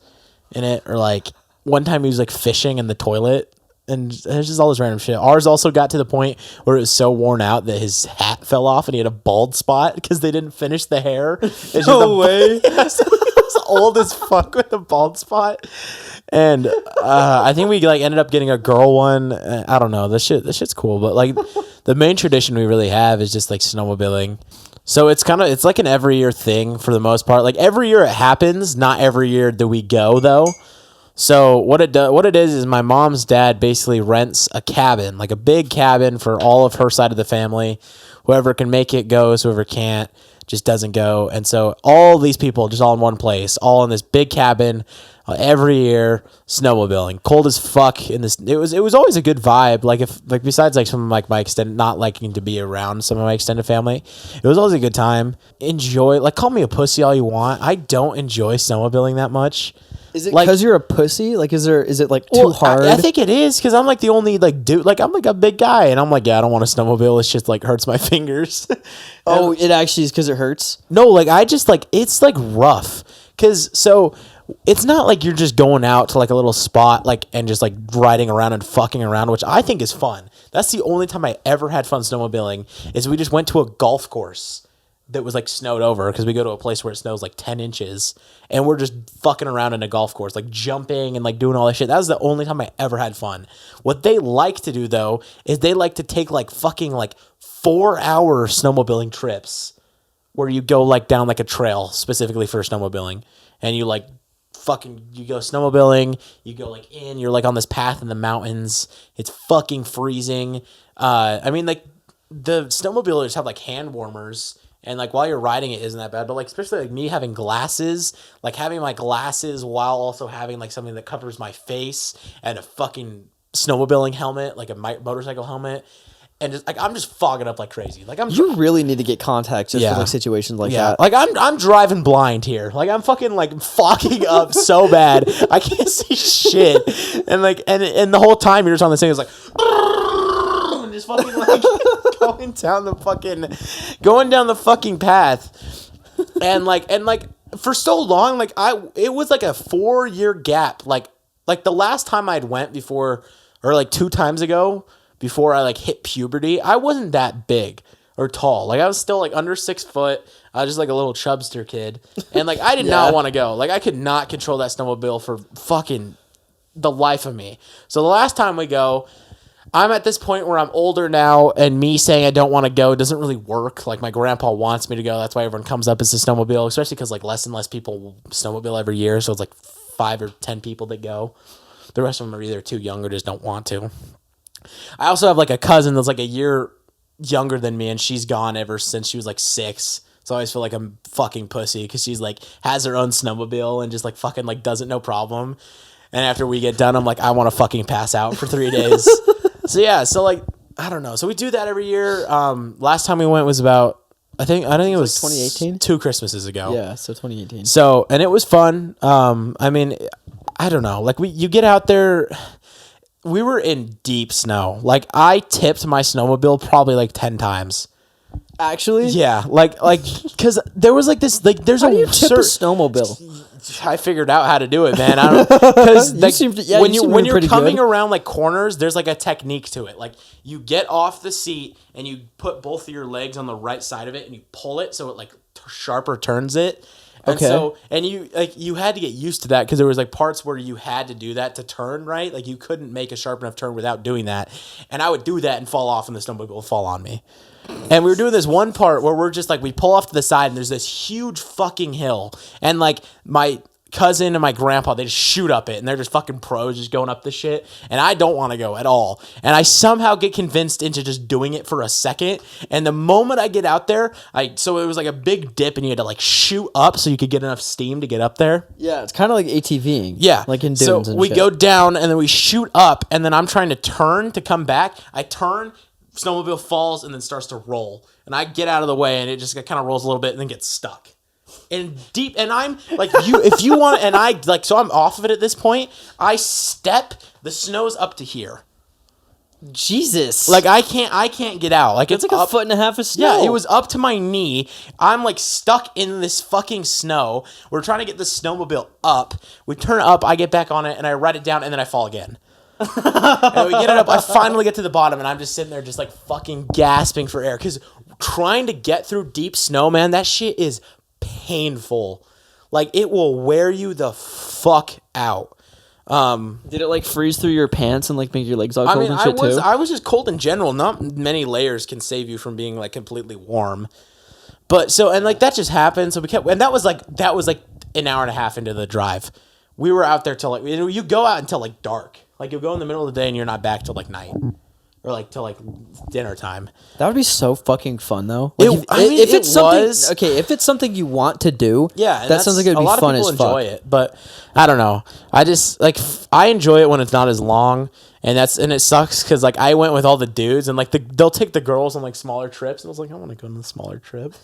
in it, or like one time he was like fishing in the toilet. And there's just all this random shit. Ours also got to the point where it was so worn out that his hat fell off and he had a bald spot because they didn't finish the hair. No way. He was old as fuck with a bald spot. And I think we like ended up getting a girl one. I don't know. The shit's cool. But like the main tradition we really have is just like snowmobiling. So it's like an every year thing for the most part. Like every year it happens. Not every year do we go though. So what it is my mom's dad basically rents a cabin, like a big cabin for all of her side of the family. Whoever can make it goes, whoever can't just doesn't go. And so all these people just all in one place, all in this big cabin, every year snowmobiling, cold as fuck in this. It was always a good vibe. Like besides like some of like my extended, not liking to be around some of my extended family, it was always a good time. Enjoy, like call me a pussy all you want. I don't enjoy snowmobiling that much. Is it because you're a pussy? Like, is it like too hard? I think it is because I'm like the only like dude. Like I'm like a big guy, and I'm like, yeah, I don't want to snowmobile. It's just like hurts my fingers. Oh, it actually is because it hurts. No, like I just like it's like rough because so it's not like you're just going out to like a little spot like and just like riding around and fucking around, which I think is fun. That's the only time I ever had fun snowmobiling is we just went to a golf course that was like snowed over because we go to a place where it snows like 10 inches and we're just fucking around in a golf course, like jumping and like doing all that shit. That was the only time I ever had fun. What they like to do though, is they like to take like fucking like 4-hour snowmobiling trips where you go like down like a trail specifically for snowmobiling and you like fucking, you go snowmobiling, you go like you're like on this path in the mountains. It's fucking freezing. I mean like the snowmobilers have like hand warmers. And, like, while you're riding it isn't that bad. But, like, especially, like, me having glasses, like, having my glasses while also having, like, something that covers my face and a fucking snowmobiling helmet, like a motorcycle helmet. And, just like, I'm just fogging up like crazy. Like, you really need to get contacts just for, like, situations like that. Like, I'm driving blind here. Like, I'm fucking, like, fogging up so bad. I can't see shit. And, like, and the whole time you're just on this thing, it's like... just fucking like going down the fucking path and like for so long like it was like a 4-year gap like the last time I'd went before or like 2 times ago before I like hit puberty I wasn't that big. or tall. Like I was still like under 6 foot. I was just like a little chubster kid. And like I did not want to go. Like I could not control that snowmobile for fucking the life of me. So the last time we go, I'm at this point where I'm older now, and me saying I don't want to go doesn't really work. Like my grandpa wants me to go. That's why everyone comes up as a snowmobile, especially because like less and less people snowmobile every year. So it's like 5 or 10 people that go. The rest of them are either too young or just don't want to. I also have like a cousin that's like a year younger than me, and she's gone ever since she was like 6. So I always feel like I'm fucking pussy because she's like has her own snowmobile and just like fucking like does it no problem. And after we get done, I'm like, I want to fucking pass out for 3 days. So yeah, so like I don't know. So we do that every year. Last time we went was about I think it was 2018, 2 Christmases ago. Yeah, so 2018. So and it was fun. I mean, I don't know. Like you get out there. We were in deep snow. Like I tipped my snowmobile probably like 10 times. Actually? Yeah, like, because there was like this, like, there's How do you tip a snowmobile? I figured out how to do it, man. I don't because like, when you're coming around like corners, there's like a technique to it. Like you get off the seat and you put both of your legs on the right side of it and you pull it so it like sharper turns it. And so, and you had to get used to that because there was like parts where you had to do that to turn right. Like you couldn't make a sharp enough turn without doing that. And I would do that and fall off and the snowmobile would fall on me. And we were doing this one part where we're just like, we pull off to the side and there's this huge fucking hill. And like my cousin and my grandpa, they just shoot up it and they're just fucking pros just going up the shit. And I don't want to go at all. And I somehow get convinced into just doing it for a second. And the moment I get out there, so it was like a big dip and you had to like shoot up so you could get enough steam to get up there. Yeah, it's kind of like ATVing. Yeah. Like in dunes so and we shit. go down and then we shoot up and then I'm trying to turn to come back. I turn, snowmobile falls and then starts to roll. And I get out of the way and it just kind of rolls a little bit and then gets stuck. And deep, and I'm like, if you want, and I like, so I'm off of it at this point. I step, the snow's up to here. Jesus. Like I can't get out. Like it's like up, a foot and a half of snow. Yeah, it was up to my knee. I'm like stuck in this fucking snow. We're trying to get the snowmobile up. We turn it up, I get back on it, and I ride it down, and then I fall again. And we get it up. I finally get to the bottom, and I'm just sitting there just like fucking gasping for air. Because trying to get through deep snow, man, that shit is painful. Like it will wear you the fuck out. Did it like freeze through your pants and like make your legs all cold and shit too? I was just cold in general. Not many layers can save you from being like completely warm. But so, and like that just happened. So we kept, and that was like an hour and a half into the drive. We were out there till like, you go out until like dark. Like you'll go in the middle of the day and you're not back till like night. Or like till like dinner time. That would be so fucking fun though. Like if it's something, okay, if it's something you want to do, yeah, that sounds like it'd be fun as fuck. A lot of people enjoy it, but I don't know. I just like I enjoy it when it's not as long, and it sucks because like I went with all the dudes and like they'll take the girls on like smaller trips, and I was like I want to go on a smaller trip.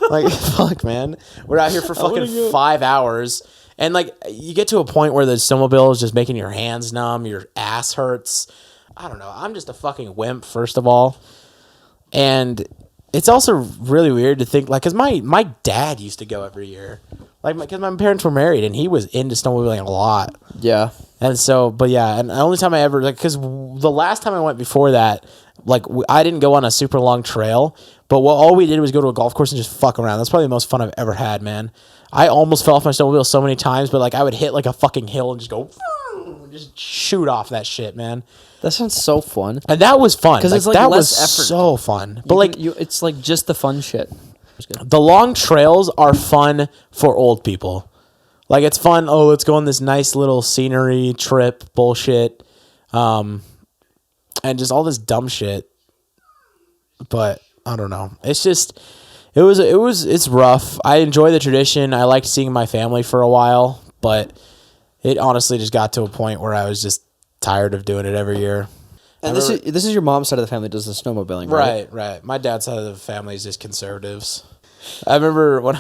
Like fuck, man, we're out here for fucking 5 hours. And like you get to a point where the snowmobile is just making your hands numb, your ass hurts. I don't know. I'm just a fucking wimp, first of all. And it's also really weird to think, like, because my dad used to go every year. Like, because my parents were married, and he was into snowmobiling a lot. Yeah. And so, but yeah, and the only time I ever, like, because the last time I went before that, like, I didn't go on a super long trail, but all we did was go to a golf course and just fuck around. That's probably the most fun I've ever had, man. I almost fell off my snowmobile so many times, but, like, I would hit, like, a fucking hill and just go, just shoot off that shit, man. That sounds so fun. And that was fun. Because like, it's like that less was effort. so fun. But it's like just the fun shit. The long trails are fun for old people. Like it's fun. Oh, let's go on this nice little scenery trip bullshit, and just all this dumb shit. But I don't know. It's just it's rough. I enjoy the tradition. I liked seeing my family for a while, but it honestly just got to a point where I was just tired of doing it every year. And this is your mom's side of the family does the snowmobiling, right? Right. My dad's side of the family is just conservatives. I remember when,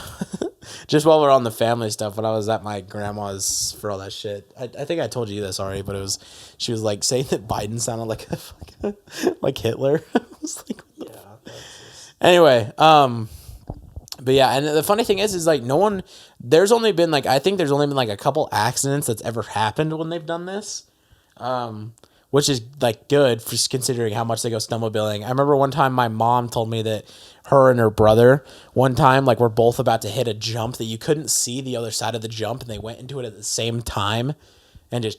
just while we're on the family stuff, when I was at my grandma's for all that shit, I think I told you this already, but she was like saying that Biden sounded like like Hitler. I was like, yeah. Anyway, but yeah, and the funny thing is like there's only been like a couple accidents that's ever happened when they've done this. which is like good for considering how much they go snowmobiling. I remember one time my mom told me that her and her brother one time like were both about to hit a jump that you couldn't see the other side of the jump, and they went into it at the same time and just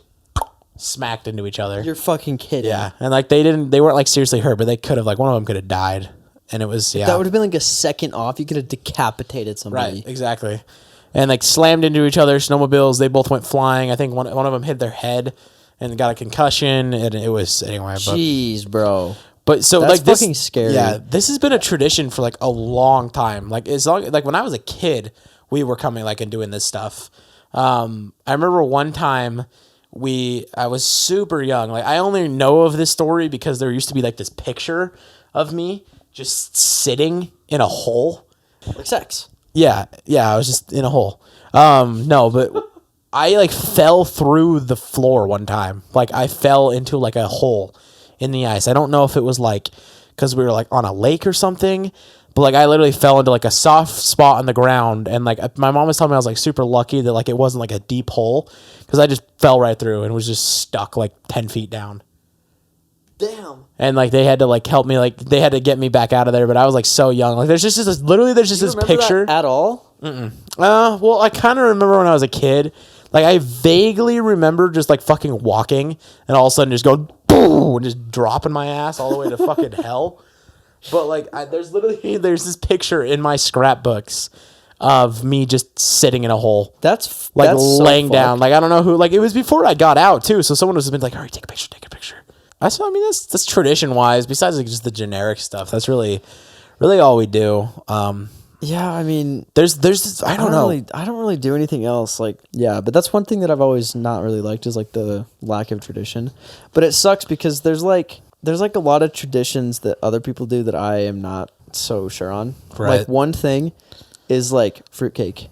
smacked into each other. You're fucking kidding. Yeah, and like they weren't like seriously hurt, but they could have, like one of them could have died, and it was That would have been like a second off. You could have decapitated somebody. right, exactly, and like slammed into each other. Snowmobiles, they both went flying. I think one of them hit their head and got a concussion, and it was anyway. But, Jeez, bro. But so That's like this, fucking scary. Yeah, this has been a tradition for like a long time. Like like when I was a kid, we were coming like and doing this stuff. I remember one time I was super young. Like I only know of this story because there used to be like this picture of me just sitting in a hole. Like sex. Yeah, I was just in a hole. No, but I like fell through the floor one time. Like I fell into like a hole in the ice. I don't know if it was like because we were like on a lake or something, but like I literally fell into like a soft spot on the ground, and like my mom was telling me I was like super lucky that like it wasn't like a deep hole, because I just fell right through and was just stuck like 10 feet down. Damn. And like they had to like help me, like they had to get me back out of there, but I was like so young. Like there's just this picture at all. Well, I kind of remember when I was a kid. Like I vaguely remember just like fucking walking and all of a sudden just going boom and just dropping my ass all the way to fucking hell. But like there's this picture in my scrapbooks of me just sitting in a hole. That's laying so down. Like I don't know who. Like it was before I got out too, so someone was been like, "All right, take a picture." That's tradition wise. Besides like just the generic stuff, that's really all we do. Yeah, I mean, there's I don't know. I don't really do anything else. Like, yeah, but that's one thing that I've always not really liked is like the lack of tradition. But it sucks because there's like a lot of traditions that other people do that I am not so sure on. Right. Like one thing is like fruitcake.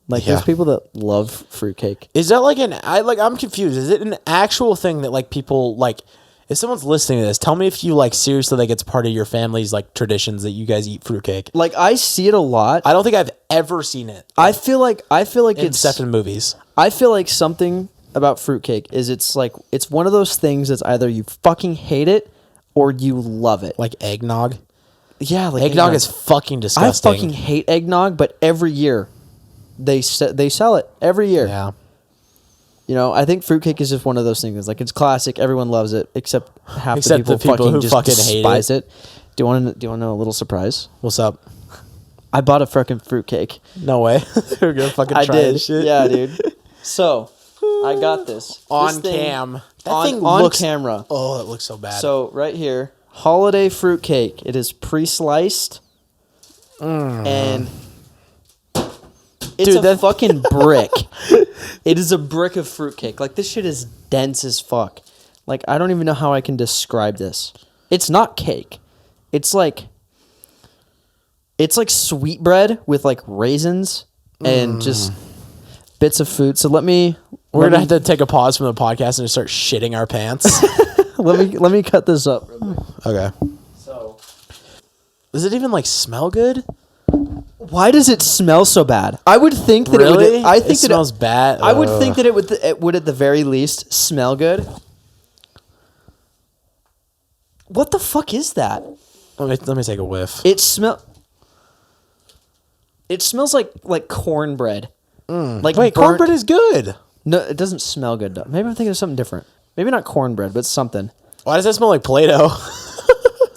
Like there's people that love fruitcake. Is that like I'm confused. Is it an actual thing that like people like? If someone's listening to this, tell me if you like seriously like it's part of your family's like traditions that you guys eat fruitcake. Like I see it a lot. I don't think I've ever seen it. I feel like except in movies. I feel like something about fruitcake is it's one of those things that's either you fucking hate it or you love it. Like eggnog. Yeah, like eggnog is fucking disgusting. I fucking hate eggnog, but every year they sell it every year. Yeah. You know, I think fruitcake is just one of those things. Like it's classic, everyone loves it, except half except the people who just fucking despise it. Do you want to know a little surprise? What's up? I bought a fucking fruitcake. No way. We're gonna fucking try this shit. Yeah, dude. So I got this on cam. That thing on looks, camera. Oh, it looks so bad. So right here, holiday fruitcake. It is pre-sliced, and it's a fucking brick. It is a brick of fruitcake. Like this shit is dense as fuck. Like I don't even know how I can describe this. It's not cake. It's like sweetbread with like raisins and just bits of food. So we're gonna have to take a pause from the podcast and just start shitting our pants. let me cut this up. Okay. So, does it even like smell good? Why does it smell so bad? I would think that really? it would. I think it smells bad. I would think that it would at the very least smell good. What the fuck is that? Let me take a whiff. It smells like cornbread. Like wait, cornbread is good. No, it doesn't smell good though. Maybe I'm thinking of something different. Maybe not cornbread, but something. Why does that smell like Play-Doh?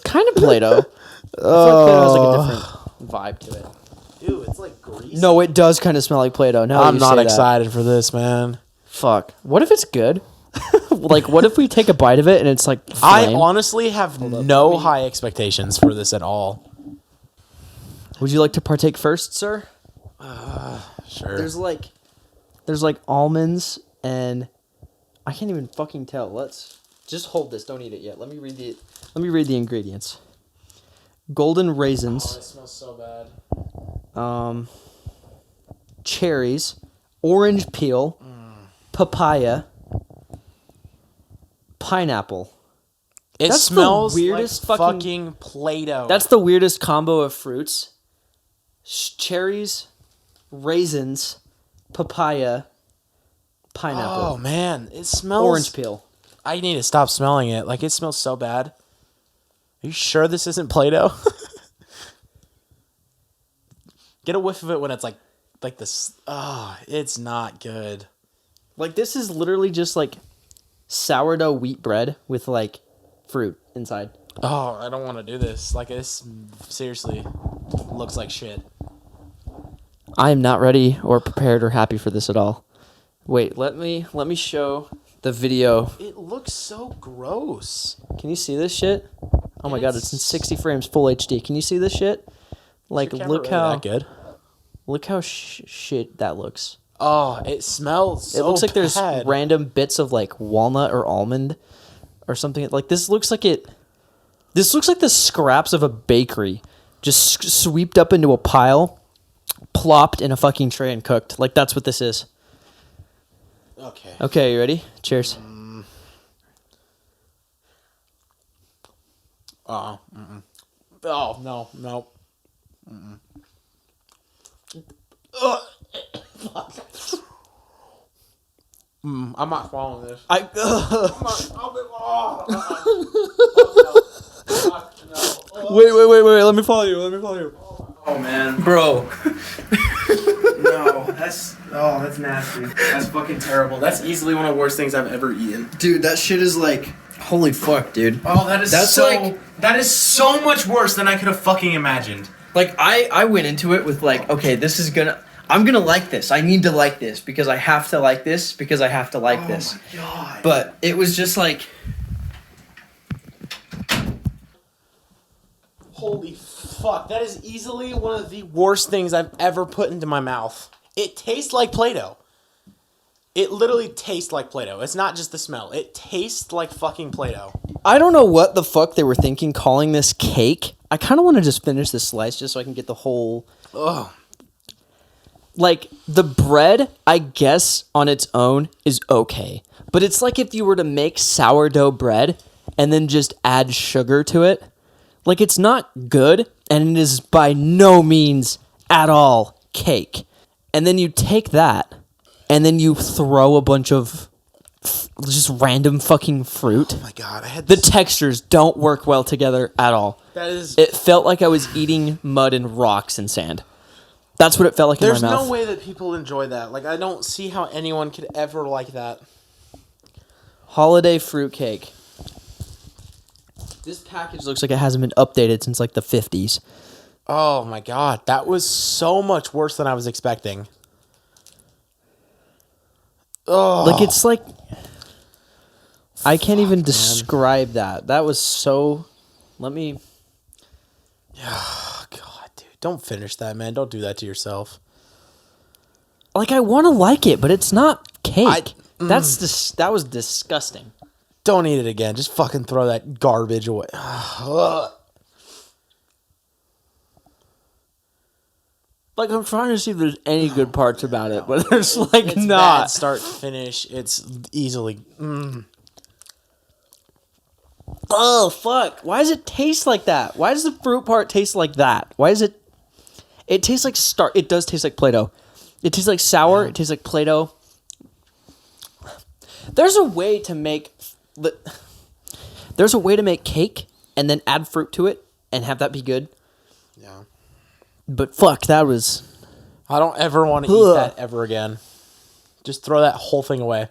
Kind of Play-Doh. I feel like Play-Doh has like a different vibe to it. Ew, it's like grease. No, it does kind of smell like Play-Doh. Now I'm you not say that. excited for this, man. Fuck. What if it's good? Like, what if we take a bite of it and it's like flame? I honestly have no high expectations for this at all. Would you like to partake first, sir? Sure. There's like almonds and I can't even fucking tell. Let's just hold this. Don't eat it yet. Let me read the ingredients. Golden raisins. Oh, it smells so bad. Cherries, orange peel, papaya, pineapple. It That's smells the weirdest like fucking fucking Play-Doh. That's the weirdest combo of fruits. Cherries, raisins, papaya, pineapple. Oh man, it smells Orange peel. I need to stop smelling it. Like, it smells so bad. Are you sure this isn't Play-Doh? Get a whiff of it when it's like this. Oh, it's not good. Like, this is literally just like sourdough wheat bread with like fruit inside. Oh, I don't want to do this. Like, this seriously looks like shit. I am not ready or prepared or happy for this at all. Wait, let me show the video. It looks so gross. Can you see this shit? Oh my god, it's in 60 frames full HD. Can you see this shit? Like, look how that good. Look how shit that looks. Oh, it smells so It looks like there's bad. random bits of like walnut or almond or something. Like, this looks like the scraps of a bakery just swept up into a pile, plopped in a fucking tray and cooked. Like, that's what this is. Okay. Okay, you ready? Cheers. Oh, no. Mm-mm. I'm not following this. Wait. Let me follow you. Oh man, Bro. no, that's nasty. That's fucking terrible. That's easily one of the worst things I've ever eaten. Dude, that shit is like, holy fuck, dude. Oh, that is That's so much worse than I could have fucking imagined. Like, I went into it with like, okay, I'm gonna like this. I need to like this because I have to like this because I have to like this. Oh my god. But it was just like, Holy fuck. That is easily one of the worst things I've ever put into my mouth. It tastes like Play-Doh. It literally tastes like Play-Doh. It's not just the smell. It tastes like fucking Play-Doh. I don't know what the fuck they were thinking calling this cake. I kind of want to just finish this slice just so I can get the whole... Ugh. Like, the bread, I guess, on its own is okay. But it's like if you were to make sourdough bread and then just add sugar to it. Like, it's not good, and it is by no means at all cake. And then you take that, and then you throw a bunch of just random fucking fruit. Oh my god, I had The this. textures don't work well together at all. That is. It felt like I was eating mud and rocks and sand. That's what it felt like There's in my mouth. no way that people enjoy that. Like, I don't see how anyone could ever like that. Holiday fruitcake. This package looks like it hasn't been updated since like the 50s. Oh my god, that was so much worse than I was expecting. Oh, Like, it's like... I can't even describe that. That was so... Let me... oh god, dude, don't finish that, man. Don't do that to yourself. Like, I want to like it, but it's not cake. I- That was disgusting. Don't eat it again. Just fucking throw that garbage away. Ugh. Like, I'm trying to see if there's any good parts about it, but there's like It's bad not. start to finish. It's easily. Oh, fuck. Why does it taste like that? Why does the fruit part taste like that? Why is it... It tastes like It does taste like Play-Doh. It tastes like sour. Yeah. It tastes like Play-Doh. There's a way to make... There's a way to make cake and then add fruit to it and have that be good. Yeah. But fuck, that was... I don't ever want to eat that ever again. Just throw that whole thing away.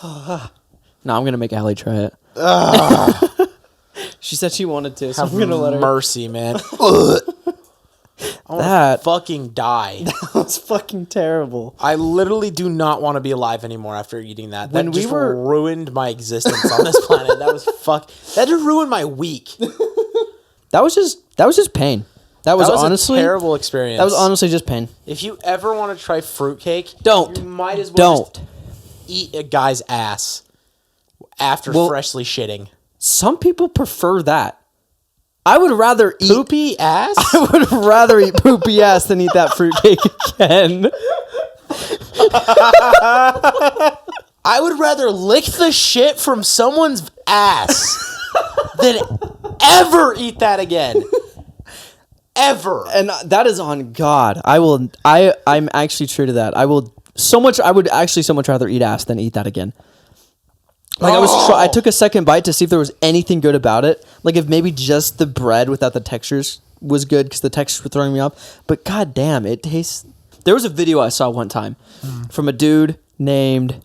No, I'm going to make Allie try it. She said she wanted to, so Have I'm going to let her. mercy, man. I want That- to fucking die. That was fucking terrible. I literally do not want to be alive anymore after eating that. When That we just were- ruined my existence on this planet. That was That just ruined my week. That was just pain. That was honestly a terrible experience. That was honestly just pain. If you ever want to try fruitcake, Don't. You might as well Don't. just eat a guy's ass after Well- freshly shitting. Some people prefer that. I would rather eat Poopy ass? I would rather eat poopy ass than eat that fruitcake again. I would rather lick the shit from someone's ass than ever eat that again. Ever. And that is on God. I'm actually true to that. I would actually so much rather eat ass than eat that again. Like I took a second bite to see if there was anything good about it. Like if maybe just the bread without the textures was good because the textures were throwing me off. But god damn, it tastes. There was a video I saw one time from a dude named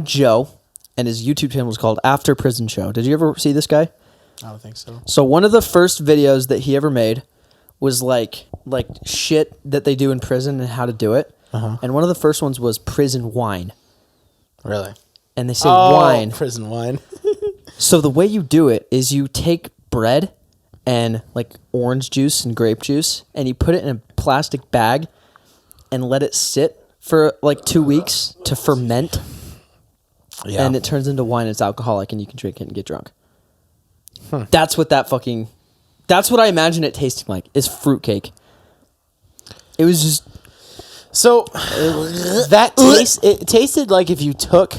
Joe, and his YouTube channel was called After Prison Show. Did you ever see this guy? I don't think so. So one of the first videos that he ever made was like shit that they do in prison and how to do it. And one of the first ones was prison wine. Really? And they say wine. Prison wine. So the way you do it is you take bread and like orange juice and grape juice and you put it in a plastic bag and let it sit for like 2 weeks to ferment. Yeah. And it turns into wine. It's alcoholic and you can drink it and get drunk. That's what that's what I imagine it tasting like, is fruitcake. It was just... So, it tasted like if you took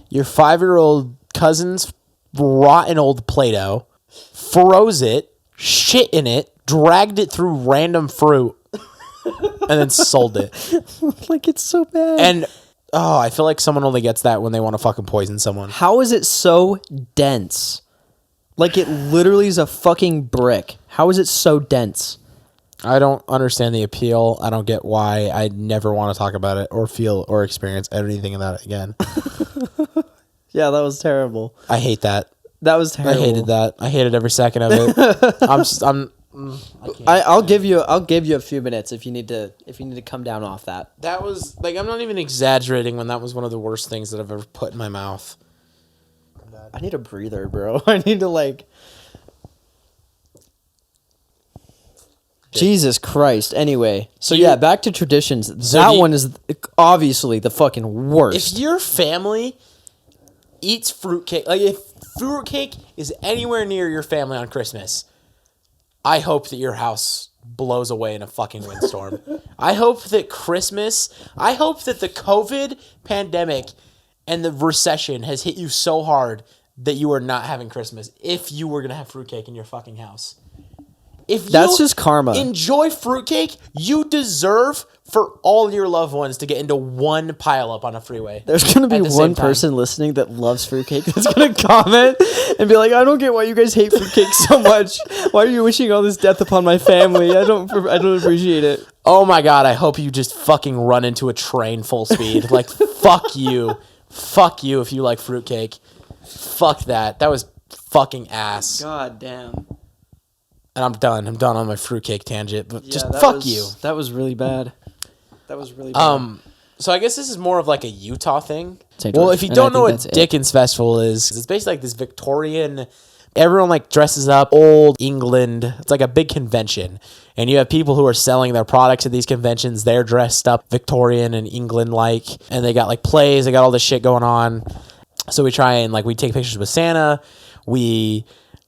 your 5-year-old cousin's rotten old Play-Doh, froze it, shit in it, dragged it through random fruit, and then sold it. like, it's so bad. And, I feel like someone only gets that when they want to fucking poison someone. How is it so dense? Like, it literally is a fucking brick. How is it so dense? I don't understand the appeal. I don't get why. I never want to talk about it or feel or experience anything of that again. Yeah, that was terrible. I hate that. That was terrible. I hated that. I hated every second of it. I'll give you a few minutes if you need to come down off that. That was like, I'm not even exaggerating when that was one of the worst things that I've ever put in my mouth. I need a breather, bro. I need to like... Jesus Christ. Anyway, so yeah, back to traditions. That one is obviously the fucking worst. If your family eats fruitcake, like if fruitcake is anywhere near your family on Christmas, I hope that your house blows away in a fucking windstorm. I hope that the COVID pandemic and the recession has hit you so hard that you are not having Christmas if you were going to have fruitcake in your fucking house. If That's just karma. Enjoy fruitcake, you deserve for all your loved ones to get into one pileup on a freeway. There's going to be one person listening that loves fruitcake that's going to comment and be like, I don't get why you guys hate fruitcake so much. Why are you wishing all this death upon my family? I don't appreciate it. Oh my God, I hope you just fucking run into a train full speed. Like, fuck you. Fuck you if you like fruitcake. Fuck that. That was fucking ass. God damn. And I'm done. I'm done on my fruitcake tangent. But Yeah, just fuck you. That was really bad. So I guess this is more of like a Utah thing. St. Well, George. if you And don't I know think what that's it. Dickens Festival is, it's basically like this Victorian. Everyone like dresses up, old England. It's like a big convention, and you have people who are selling their products at these conventions. They're dressed up Victorian and England like, and they got like plays. They got all this shit going on. So we try and like we take pictures with Santa. We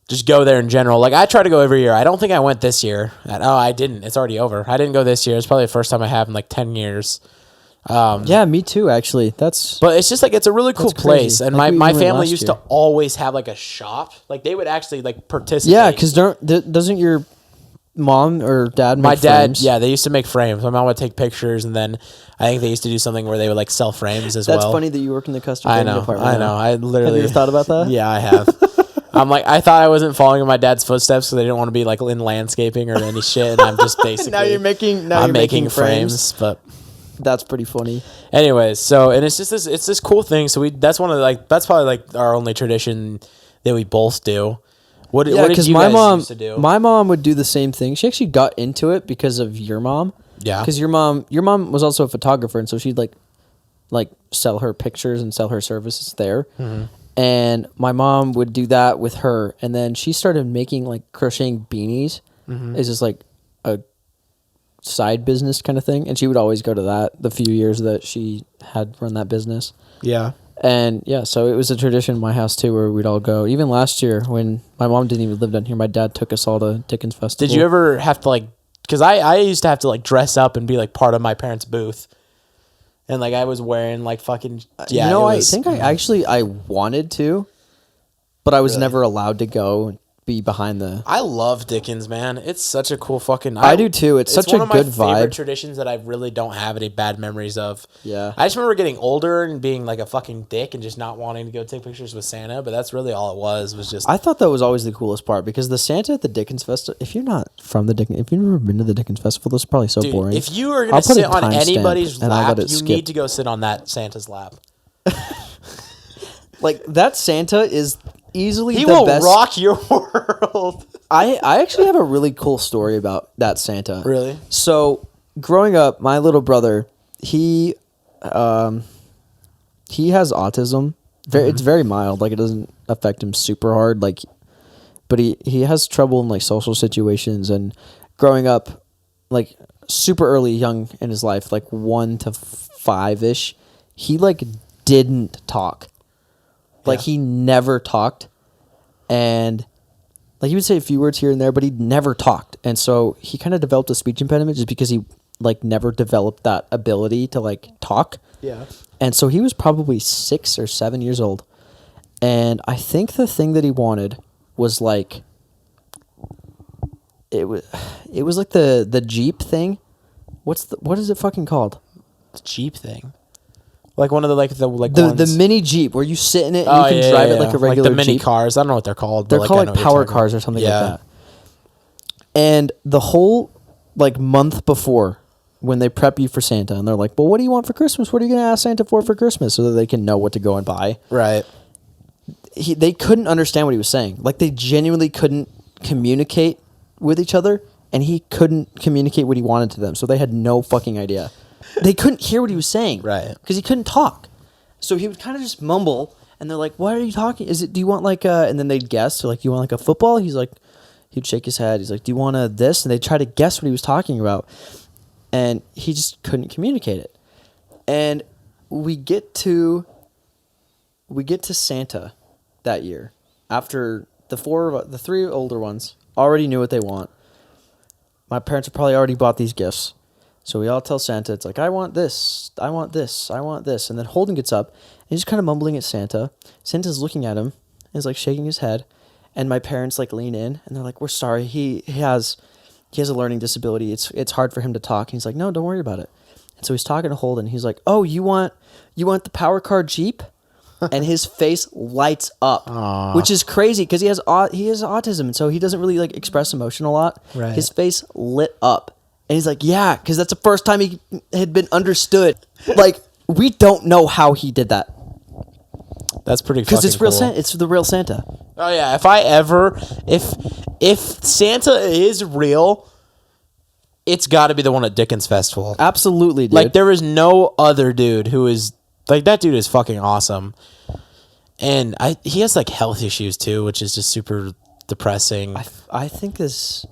just go there in general. Like, I try to go every year. I don't think I went this year. I didn't. It's already over. I didn't go this year. It's probably the first time I have in like 10 years. Yeah, me too, actually. But it's just like, it's a really cool place. And Like my we went family last used year. to always have like a shop. Like, they would actually like participate. Yeah, because doesn't your mom or dad make my dad, frames? yeah, they used to make frames. My mom would take pictures, and then I think they used to do something where they would like sell frames as well. That's funny that you work in the custom I framing know. department. I know. I literally. Have you thought about that? Yeah, I have. I'm like, I thought I wasn't following in my dad's footsteps because I didn't want to be like in landscaping or any shit. And I'm just basically Now you're making frames. But that's pretty funny. anyways, so and it's just this cool thing. So that's probably like our only tradition that we both do. What did you guys used to do? My mom would do the same thing. She actually got into it because of your mom. Yeah. Because your mom was also a photographer, and so she'd like sell her pictures and sell her services there. Mm-hmm. And my mom would do that with her, and then she started making like crocheting beanies. Mm-hmm. It's just like a side business kind of thing, and she would always go to that the few years that she had run that business. Yeah. And yeah, so it was a tradition in my house too, where we'd all go. Even last year, when my mom didn't even live down here, my dad took us all to Dickens Festival. Did you ever have to like? Because I used to have to like dress up and be like part of my parents' booth, and like I was wearing like fucking I think I wanted to, but I was never allowed to go be behind the. I love Dickens, man. It's such a cool fucking. I do too. It's such one a of my good favorite vibe. traditions that I really don't have any bad memories of. Yeah. I just remember getting older and being like a fucking dick and just not wanting to go take pictures with Santa. But that's really all it was just. I thought that was always the coolest part because the Santa at the Dickens Festival. If you're not from the Dickens, if you've never been to the Dickens Festival, this is probably so Dude, boring. if you are I'll going to put a sit on timestamp anybody's and I'll lap, let it you skip. need to go sit on that Santa's lap. Like that Santa is easily He the will best. rock your world. I actually have a really cool story about that Santa. Really? So growing up, my little brother, he has autism. It's very mild. Like it doesn't affect him super hard. Like, but he has trouble in like social situations and growing up, like super early, young in his life, like 1 to 5-ish. He like didn't talk. Like he never talked, and like he would say a few words here and there, but he never talked. And so he kind of developed a speech impediment just because he like never developed that ability to like talk. Yeah. And so he was probably 6 or 7 years old. And I think the thing that he wanted was like it was like the Jeep thing. What is it fucking called? The Jeep thing. Like one of the The ones. mini Jeep where you sit in it and you can drive it like a regular the mini Jeep. cars. I don't know what they're called. They're but called I know like what you're power talking cars about. or something like that. And the whole like month before when they prep you for Santa and they're like, well, what do you want for Christmas? What are you going to ask Santa for Christmas? So that they can know what to go and buy. Right. They couldn't understand what he was saying. Like they genuinely couldn't communicate with each other and he couldn't communicate what he wanted to them. So they had no fucking idea. They couldn't hear what he was saying. Right. Because he couldn't talk. So he would kind of just mumble and they're like, what are you talking? Do you want like and then they'd guess. So like, you want like a football? He's like, he'd shake his head. He's like, do you want a this? And they'd try to guess what he was talking about. And he just couldn't communicate it. And we get to Santa that year after the 3 older ones already knew what they want. My parents have probably already bought these gifts. So we all tell Santa, it's like, I want this, I want this, I want this. And then Holden gets up and he's kind of mumbling at Santa. Santa's looking at him and is like shaking his head. And my parents like lean in and they're like, we're sorry. He has a learning disability. It's hard for him to talk. And he's like, no, don't worry about it. And so he's talking to Holden. He's like, oh, you want the power car Jeep? And his face lights up, which is crazy because he has autism. And so he doesn't really like express emotion a lot. Right. His face lit up. And he's like, yeah, because that's the first time he had been understood. Like, we don't know how he did that. That's pretty fucking Because it's real. cool. It's the real Santa. Oh yeah, if Santa is real, it's got to be the one at Dickens Festival. Absolutely, dude. Like there is no other dude who is like that dude is fucking awesome. And he has like health issues too, which is just super depressing. I think this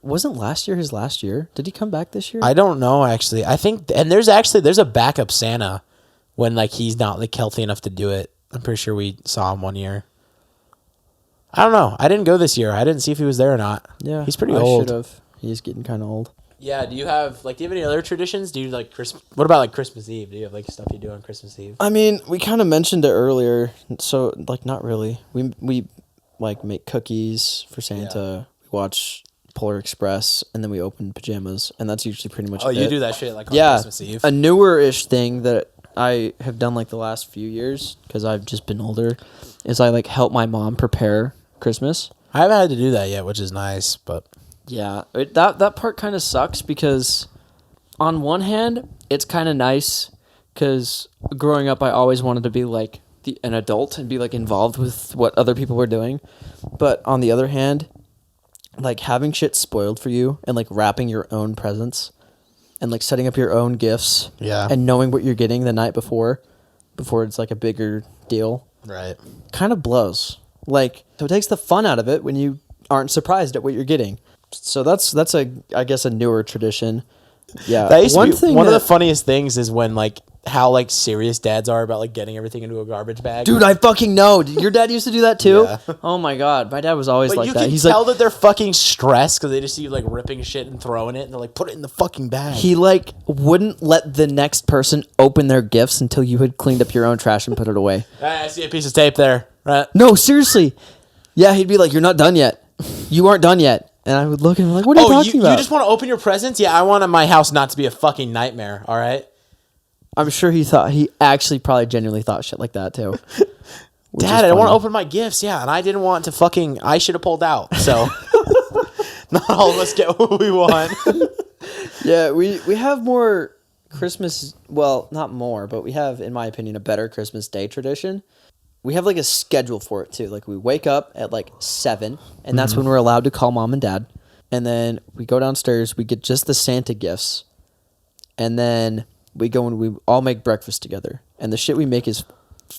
wasn't last year his last year. Did he come back this year? I don't know actually. I think and there's a backup Santa when like he's not like healthy enough to do it. I'm pretty sure we saw him one year. I don't know. I didn't go this year. I didn't see if he was there or not. Yeah, he's pretty I old. should have. He's getting kind of old. Yeah. Do you have any other traditions? Do you like Christmas? What about like Christmas Eve? Do you have like stuff you do on Christmas Eve? I mean, we kind of mentioned it earlier, so like not really. We like make cookies for Santa. We watch Polar Express, and then we open pajamas, and that's usually pretty much. Oh, you it. do that shit like on Yeah, Christmas Eve. a newer-ish thing that I have done like the last few years because I've just been older is I like help my mom prepare Christmas. I haven't had to do that yet, which is nice, but Yeah, that part kind of sucks because on one hand, it's kind of nice because growing up, I always wanted to be like an adult and be like involved with what other people were doing. But on the other hand, like having shit spoiled for you and like wrapping your own presents and like setting up your own gifts Yeah. and knowing what you're getting the night before it's like a bigger deal right. kind of blows. Like, so it takes the fun out of it when you aren't surprised at what you're getting. So that's I guess a newer tradition. Yeah. That used to be one of the funniest things is when like how like serious dads are about like getting everything into a garbage bag. Dude, I fucking know. Your dad used to do that too? Yeah. Oh my god. My dad was always But like you that. can He's tell like that they're fucking stressed because they just see you like ripping shit and throwing it, and they're like, put it in the fucking bag. he like wouldn't let the next person open their gifts until you had cleaned up your own trash and put it away. I see a piece of tape there. Right. No, seriously. Yeah, he'd be like, "You're not done yet. You aren't done yet." And I would look at him like, "What are you talking about?" You just want to open your presents? Yeah, I want my house not to be a fucking nightmare. All right. I'm sure he actually probably genuinely thought shit like that too. Dad, I don't want to open my gifts. Yeah, and I didn't want to I should have pulled out. So not all of us get what we want. Yeah, we have more Christmas. Well, not more, but we have, in my opinion, a better Christmas Day tradition. We have like a schedule for it too. Like we wake up at like 7, and that's when we're allowed to call mom and dad. And then we go downstairs. We get just the Santa gifts, and then we go and we all make breakfast together. And the shit we make is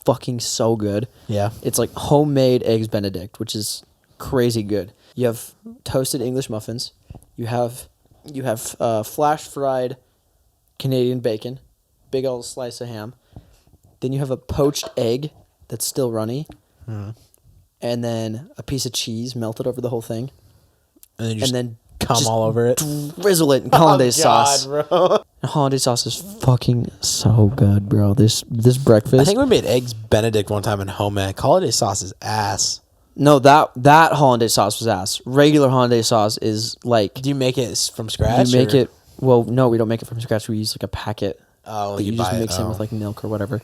fucking so good. Yeah. It's like homemade eggs Benedict, which is crazy good. You have toasted English muffins. You have flash fried Canadian bacon, big old slice of ham. Then you have a poached egg that's still runny. And then a piece of cheese melted over the whole thing. And then come just all over it. Drizzle it in hollandaise sauce. Bro. And hollandaise sauce is fucking so good, bro. This breakfast. I think we made eggs Benedict one time in home ec. Holiday sauce is ass. No, that hollandaise sauce was ass. Regular hollandaise sauce is like. Do you make it from scratch? You make it. Well, no, we don't make it from scratch. We use like a packet. Oh, that you just mix in with like milk or whatever.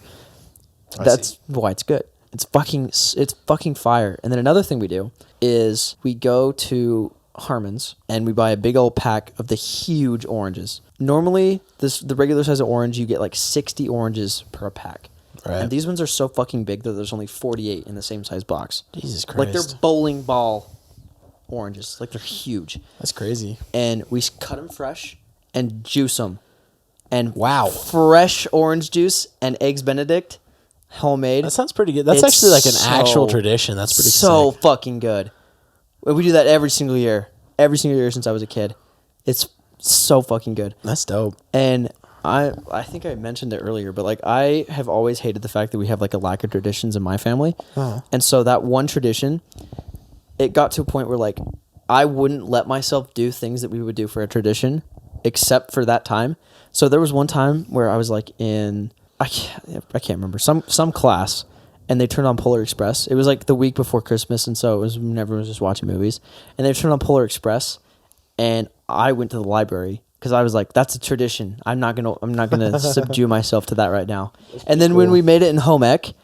That's why it's good. It's fucking fire. And then another thing we do is we go to Harmon's and we buy a big old pack of the huge oranges. Normally, the regular size of orange, you get like 60 oranges per pack. Right. And these ones are so fucking big that there's only 48 in the same size box. Jesus Christ. Like they're bowling ball oranges. Like they're huge. That's crazy. And we cut them fresh and juice them. And wow. Fresh orange juice and eggs Benedict, homemade. That sounds pretty good. That's actually like an actual tradition. That's pretty so sick. Fucking good. We do that every single year. Every single year since I was a kid. It's so fucking good. That's dope. And I think I mentioned it earlier, but like I have always hated the fact that we have like a lack of traditions in my family. Uh-huh. And so that one tradition, it got to a point where like I wouldn't let myself do things that we would do for a tradition except for that time. So there was one time where I was like in I can't remember some class, and they turned on Polar Express. It was like the week before Christmas, and so it was when everyone was just watching movies. And they turned on Polar Express, and I went to the library because I was like, "That's a tradition. I'm not gonna subdue myself to that right now." And then when we made it in home ec,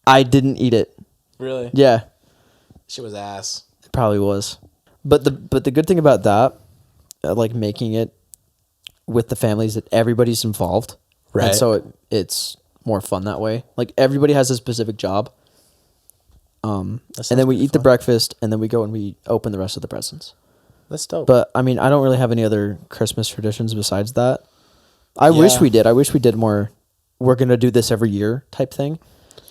I didn't eat it. Really? Yeah, Shit was ass. it probably was. But the good thing about that, like making it with the families, that everybody's involved. Right. And so it's more fun that way. Like everybody has a specific job. And then we eat the breakfast, and then we go and we open the rest of the presents. That's dope. But I mean, I don't really have any other Christmas traditions besides that. I wish we did. I wish we did more. We're gonna do this every year type thing.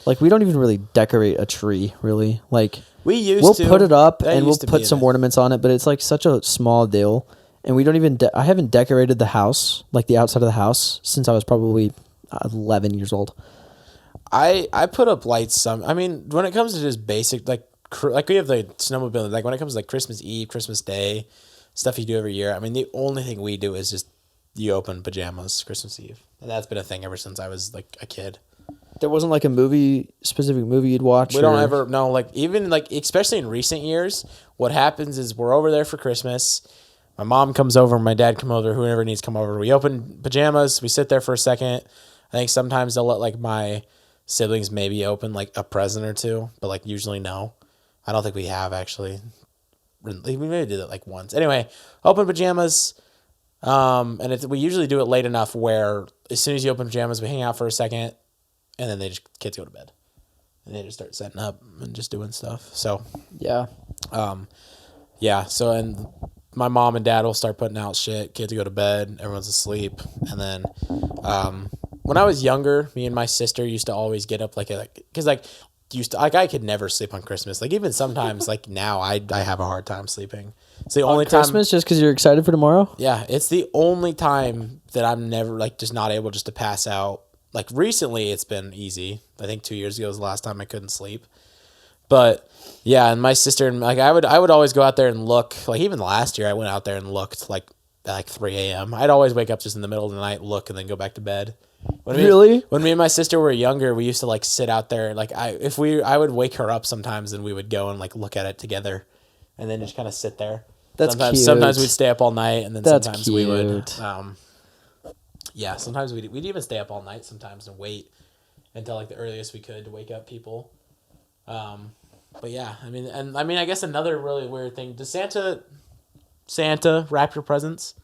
Like we don't even really decorate a tree, really. Like we'll put it up and we'll put some ornaments on it, but it's like such a small deal. And we don't even. I haven't decorated the house, like the outside of the house, since I was probably 11 years old. I put up lights. I mean, when it comes to just basic, like we have the snowmobile. Like when it comes to like Christmas Eve, Christmas Day, stuff you do every year. I mean, the only thing we do is just you open pajamas Christmas Eve, and that's been a thing ever since I was like a kid. There wasn't like a specific movie you'd watch. We don't ever know. Like even like especially in recent years, what happens is we're over there for Christmas. My mom comes over, my dad come over, whoever needs to come over. We open pajamas, we sit there for a second. I think sometimes they'll let like my siblings maybe open like a present or two, but like usually no. I don't think we have actually. We maybe did it like once. Anyway, open pajamas, and we usually do it late enough where as soon as you open pajamas, we hang out for a second, and then kids go to bed, and they just start setting up and just doing stuff. So Yeah. yeah. So and my mom and dad will start putting out shit. Kids go to bed. Everyone's asleep. And then when I was younger, me and my sister used to always get up because I could never sleep on Christmas. Like even sometimes like now I have a hard time sleeping. It's the only time. Christmas just because you're excited for tomorrow? Yeah, it's the only time that I'm never like just not able just to pass out. Like recently, it's been easy. I think 2 years ago was the last time I couldn't sleep. But yeah, and my sister and like I would always go out there and look. Like even last year, I went out there and looked like at like 3 a.m. I'd always wake up just in the middle of the night, look, and then go back to bed. When me and my sister were younger, we used to like sit out there. Like I would wake her up sometimes, and we would go and like look at it together, and then just kind of sit there. That's cute. Sometimes we'd stay up all night, and then That's sometimes we would. cute. Yeah, sometimes we'd even stay up all night sometimes and wait until like the earliest we could to wake up people. But yeah, I mean, I guess another really weird thing: does Santa wrap your presents?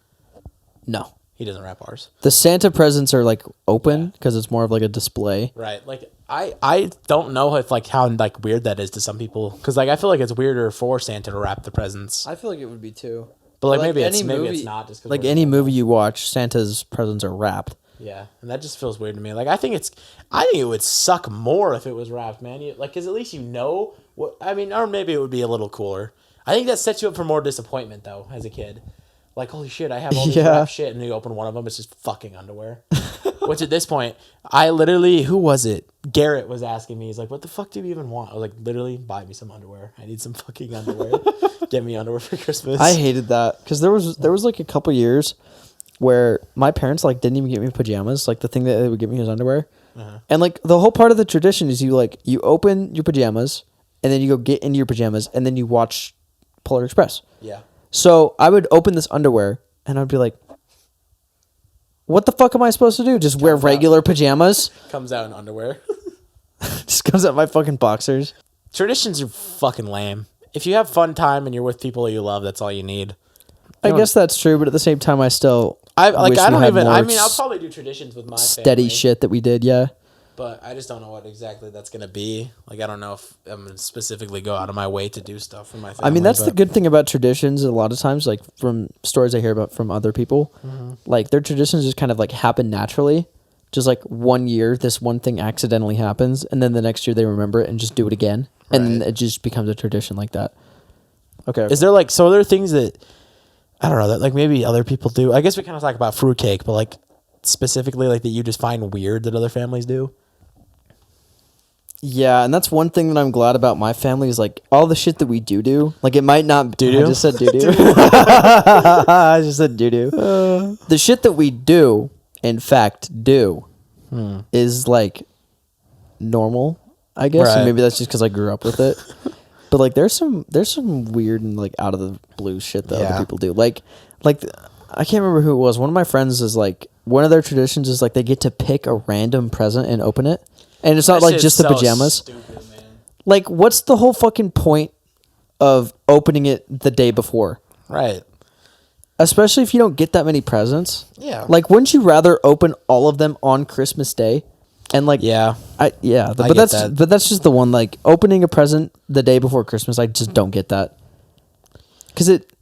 No. He doesn't wrap ours. The Santa presents are like open because it's more of like a display. Right. Like I don't know if like how like weird that is to some people, because like I feel like it's weirder for Santa to wrap the presents. I feel like it would be too. But like maybe it's not just 'cause like we're any small. movie you watch, Santa's presents are wrapped. Yeah, and that just feels weird to me. Like I think it would suck more if it was wrapped, man. Because at least you know what I mean, or maybe it would be a little cooler. I think that sets you up for more disappointment though, as a kid. Like, holy shit, I have all this wrapped shit, and you open one of them, it's just fucking underwear. Which at this point, I literally, who was it? Garrett was asking me, he's like, what the fuck do you even want? I was like, literally, buy me some underwear. I need some fucking underwear. Get me underwear for Christmas. I hated that because there was like a couple years where my parents like didn't even get me pajamas. Like the thing that they would give me was underwear. And like the whole part of the tradition is you open your pajamas and then you go get into your pajamas and then you watch Polar Express. Yeah. So I would open this underwear and I'd be like, what the fuck am I supposed to do? Just wear regular pajamas? Comes out in underwear. Just comes out my fucking boxers. Traditions are fucking lame. If you have fun time and you're with people you love, that's all you need. I guess that's true, but at the same time, I still I'll wish we had more probably do traditions with my steady family, shit that we did, yeah. but I just don't know what exactly that's going to be. Like, I don't know if I'm going to specifically go out of my way to do stuff for my family. I mean, that's the good thing about traditions. A lot of times, like from stories I hear about from other people, like their traditions just kind of like happen naturally. Just like 1 year, this one thing accidentally happens, and then the next year they remember it and just do it again, and then it just becomes a tradition like that. Okay. Is there like, so are there things that, I don't know, that like maybe other people do? I guess we kind of talk about fruitcake, but like specifically like that you just find weird that other families do? Yeah, and that's one thing that I'm glad about my family is like all the shit that we do. Like it might not Do-do? I just said do-do. I just said do-do. The shit that we do, in fact, do is like normal, I guess. Right. And maybe that's just because I grew up with it. But like there's some weird and like out of the blue shit that other people do. Like I can't remember who it was. One of my friends is like one of their traditions is like they get to pick a random present and open it. And it's not That like shit's just the so pajamas. stupid, man. Like, what's the whole fucking point of opening it the day before? Right. Especially if you don't get that many presents. Yeah. Like, wouldn't you rather open all of them on Christmas Day? And like, but get that. that's just the one. Like, opening a present the day before Christmas, I just don't get that. Because it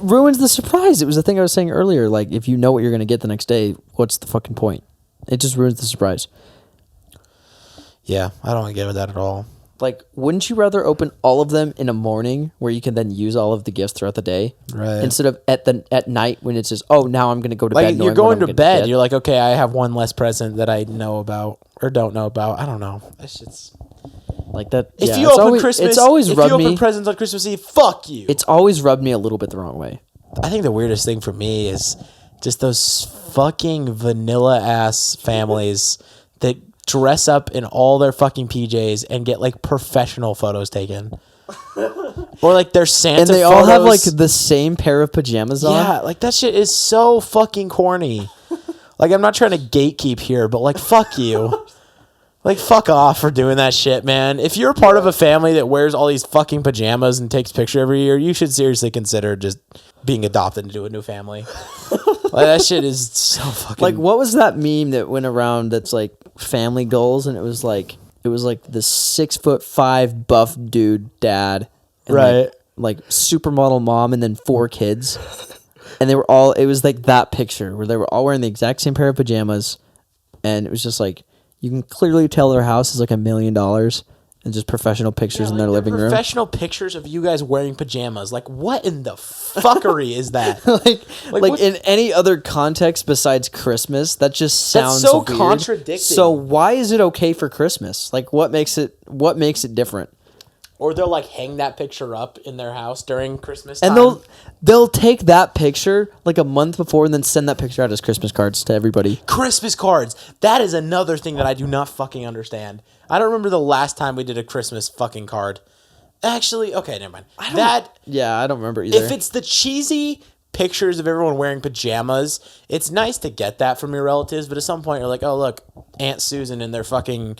ruins the surprise. It was the thing I was saying earlier. Like, if you know what you're gonna get the next day, what's the fucking point? It just ruins the surprise. Yeah, I don't get that at all. Like, wouldn't you rather open all of them in a morning where you can then use all of the gifts throughout the day, Right? Instead of at night when it's just, oh, now I'm going to go to Like, bed. you're going to bed. You're like, okay, I have one less present that I know about or don't know about. I don't know. That shit's like that. If yeah, you it's open always, Christmas, it's always if rubbed you open me. presents on Christmas Eve, fuck you. It's always rubbed me a little bit the wrong way. I think the weirdest thing for me is just those fucking vanilla ass families that dress up in all their fucking PJs and get like professional photos taken. Or like their Santa And they photos. all have like the same pair of pajamas on. Yeah, like that shit is so fucking corny. Like, I'm not trying to gatekeep here, but like, fuck you. Like, fuck off for doing that shit, man. If you're part of a family that wears all these fucking pajamas and takes pictures every year, you should seriously consider just being adopted into a new family. Like, that shit is so fucking... Like, what was that meme that went around that's like family goals, and it was like the 6'5" buff dude dad, and Right. like supermodel mom, and then 4 kids, and they were all. It was like that picture where they were all wearing the exact same pair of pajamas, and it was just like you can clearly tell their house is like $1 million, and just professional pictures in their living room. Professional pictures of you guys wearing pajamas. Like, what in the fuckery is that? like what- in any other context besides Christmas, that just sounds so weird. contradicting. So why is it okay for Christmas? Like, what makes it different? or they'll like hang that picture up in their house during Christmas time. And they'll take that picture like a month before and then send that picture out as Christmas cards to everybody. Christmas cards. That is another thing that I do not fucking understand. I don't remember the last time we did a Christmas fucking card. Actually, okay, never mind. I don't remember either. If it's the cheesy pictures of everyone wearing pajamas, it's nice to get that from your relatives, but at some point you're like, oh, look, Aunt Susan and their fucking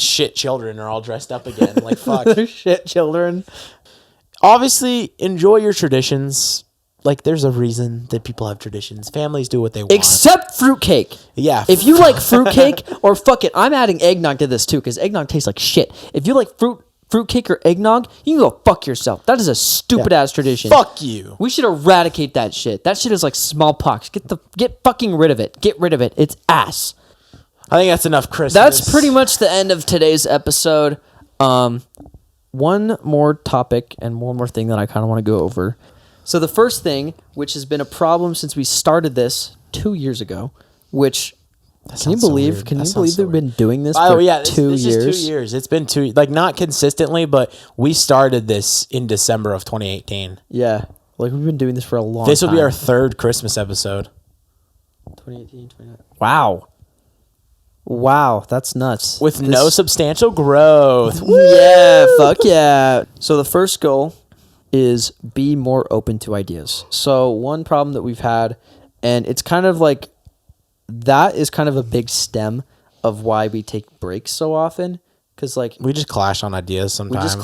shit children are all dressed up again. Like, fuck. They're shit children. Obviously, enjoy your traditions. Like, there's a reason that people have traditions. Families do what they want. Except fruitcake. Yeah. If you like fruitcake, or fuck it, I'm adding eggnog to this too, because eggnog tastes like shit. If you like fruitcake or eggnog, you can go fuck yourself. That is a stupid ass tradition. Fuck you. We should eradicate that shit. That shit is like smallpox. Get fucking rid of it. Get rid of it. It's ass. I think that's enough Christmas. That's pretty much the end of today's episode. One more topic and one more thing that I kind of want to go over. So the first thing, which has been a problem since we started this 2 years ago, which can you believe they've been doing this for 2 years? This is 2 years. It's been not consistently, but we started this in December of 2018. Yeah. Like we've been doing this for a long time. This will be our third Christmas episode. 2018, 2019. Wow, that's nuts. With no substantial growth. Yeah, fuck yeah. So the first goal is be more open to ideas. So one problem that we've had, and it's kind of like, that is kind of a big stem of why we take breaks so often. Because like we just clash on ideas sometimes.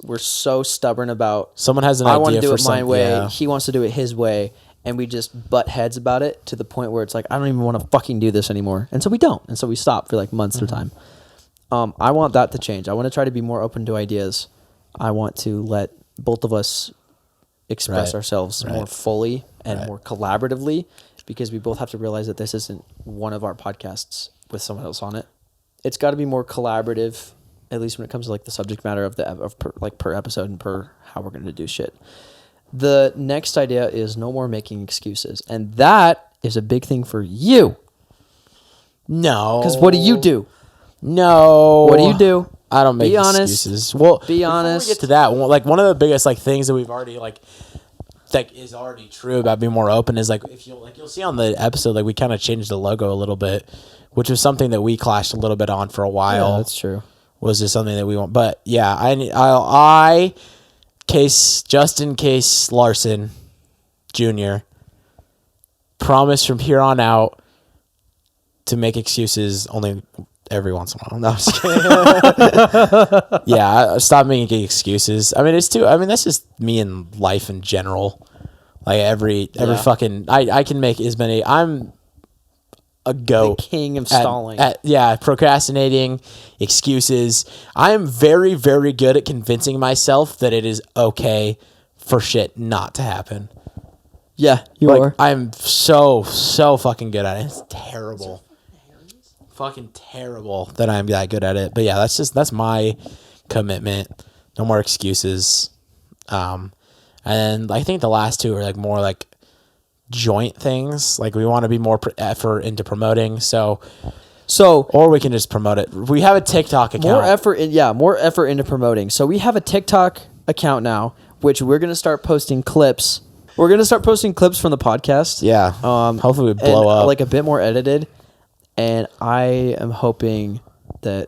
We're so stubborn about someone has an I idea want to do for it my something, way. yeah. He wants to do it his way. And we just butt heads about it to the point where it's like, I don't even want to fucking do this anymore. And so we don't. And so we stop for like months at a time. I want that to change. I want to try to be more open to ideas. I want to let both of us express ourselves more fully and more collaboratively, because we both have to realize that this isn't one of our podcasts with someone else on it. It's got to be more collaborative, at least when it comes to like the subject matter of per episode and per how we're going to do shit. The next idea is no more making excuses. And that is a big thing for you. No. Because what do you do? No. What do you do? I don't make Be honest. excuses. Well, be honest. Before we get to that, like one of the biggest like things that we've already like that is already true about being more open is like if you'll see on the episode, like we kind of changed the logo a little bit, which was something that we clashed a little bit on for a while. Yeah, that's true. Was just something that we want, but yeah, I Justin Case Larson Jr. promise from here on out to make excuses only every once in a while. No, I'm just kidding. Yeah, stop making excuses. I mean, that's just me in life in general. Like every fucking, I can make as many. I'm a goat. The king of stalling. Procrastinating, excuses. I am very, very good at convincing myself that it is okay for shit not to happen. Yeah, you like, are. I'm so fucking good at it. It's terrible. Fucking terrible that I'm that good at it. But yeah, that's my commitment. No more excuses. And I think the last two are like more like joint things. Like we want to be more effort into promoting. So or we can just promote it. We have a TikTok account. More effort into promoting. So we have a TikTok account now, which we're gonna start posting clips. We're gonna start posting clips from the podcast. Yeah. Hopefully we blow up. Like a bit more edited. And I am hoping that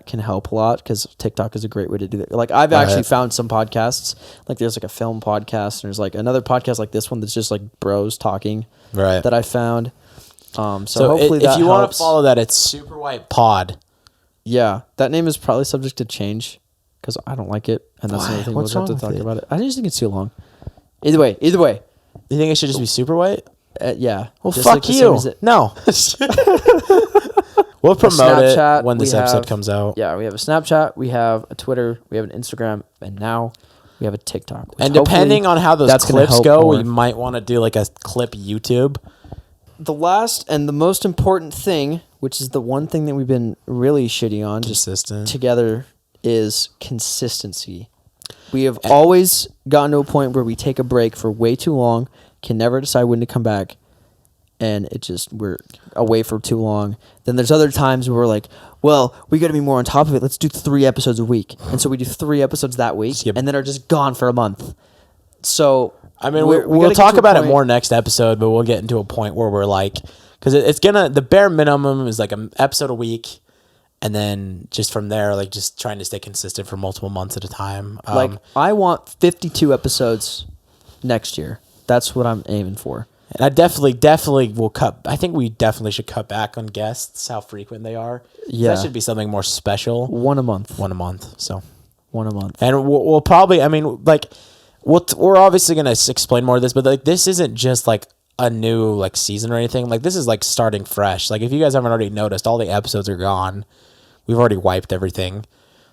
can help a lot, because TikTok is a great way to do that. Like I've actually found some podcasts, like there's like a film podcast, and there's like another podcast like this one that's just like bros talking, right? That I found. So hopefully if you want to follow that, it's Super White Pod. Yeah, that name is probably subject to change because I don't like it, and that's another thing we'll have to talk about it. I just think it's too long. Either way. You think it should just be Super White? Yeah. Well, just fuck like you. No. We'll promote it when this episode comes out. Yeah, we have a Snapchat, we have a Twitter, we have an Instagram, and now we have a TikTok. And depending on how those clips go, we might want to do like a clip YouTube. The last and the most important thing, which is the one thing that we've been really shitty on just together, is consistency. We have always gotten to a point where we take a break for way too long, can never decide when to come back, and we're away for too long. Then there's other times where we're like, well, we got to be more on top of it. Let's do 3 episodes a week. And so we do 3 episodes that week Skip. and then are just gone for a month. So I mean, we we'll gotta get talk to a about it point- more next episode, but we'll get into a point where we're like, because it's gonna, the bare minimum is like an episode a week, and then just from there, like just trying to stay consistent for multiple months at a time. Like I want 52 episodes next year. That's what I'm aiming for. And I definitely will cut. I think we definitely should cut back on guests, how frequent they are. Yeah. That should be something more special. 1 a month. 1 a month. So 1 a month. and we'll probably, I mean, like, we're obviously going to explain more of this, but like, this isn't just like a new like season or anything. Like, this is like starting fresh. Like, if you guys haven't already noticed, all the episodes are gone. We've already wiped everything.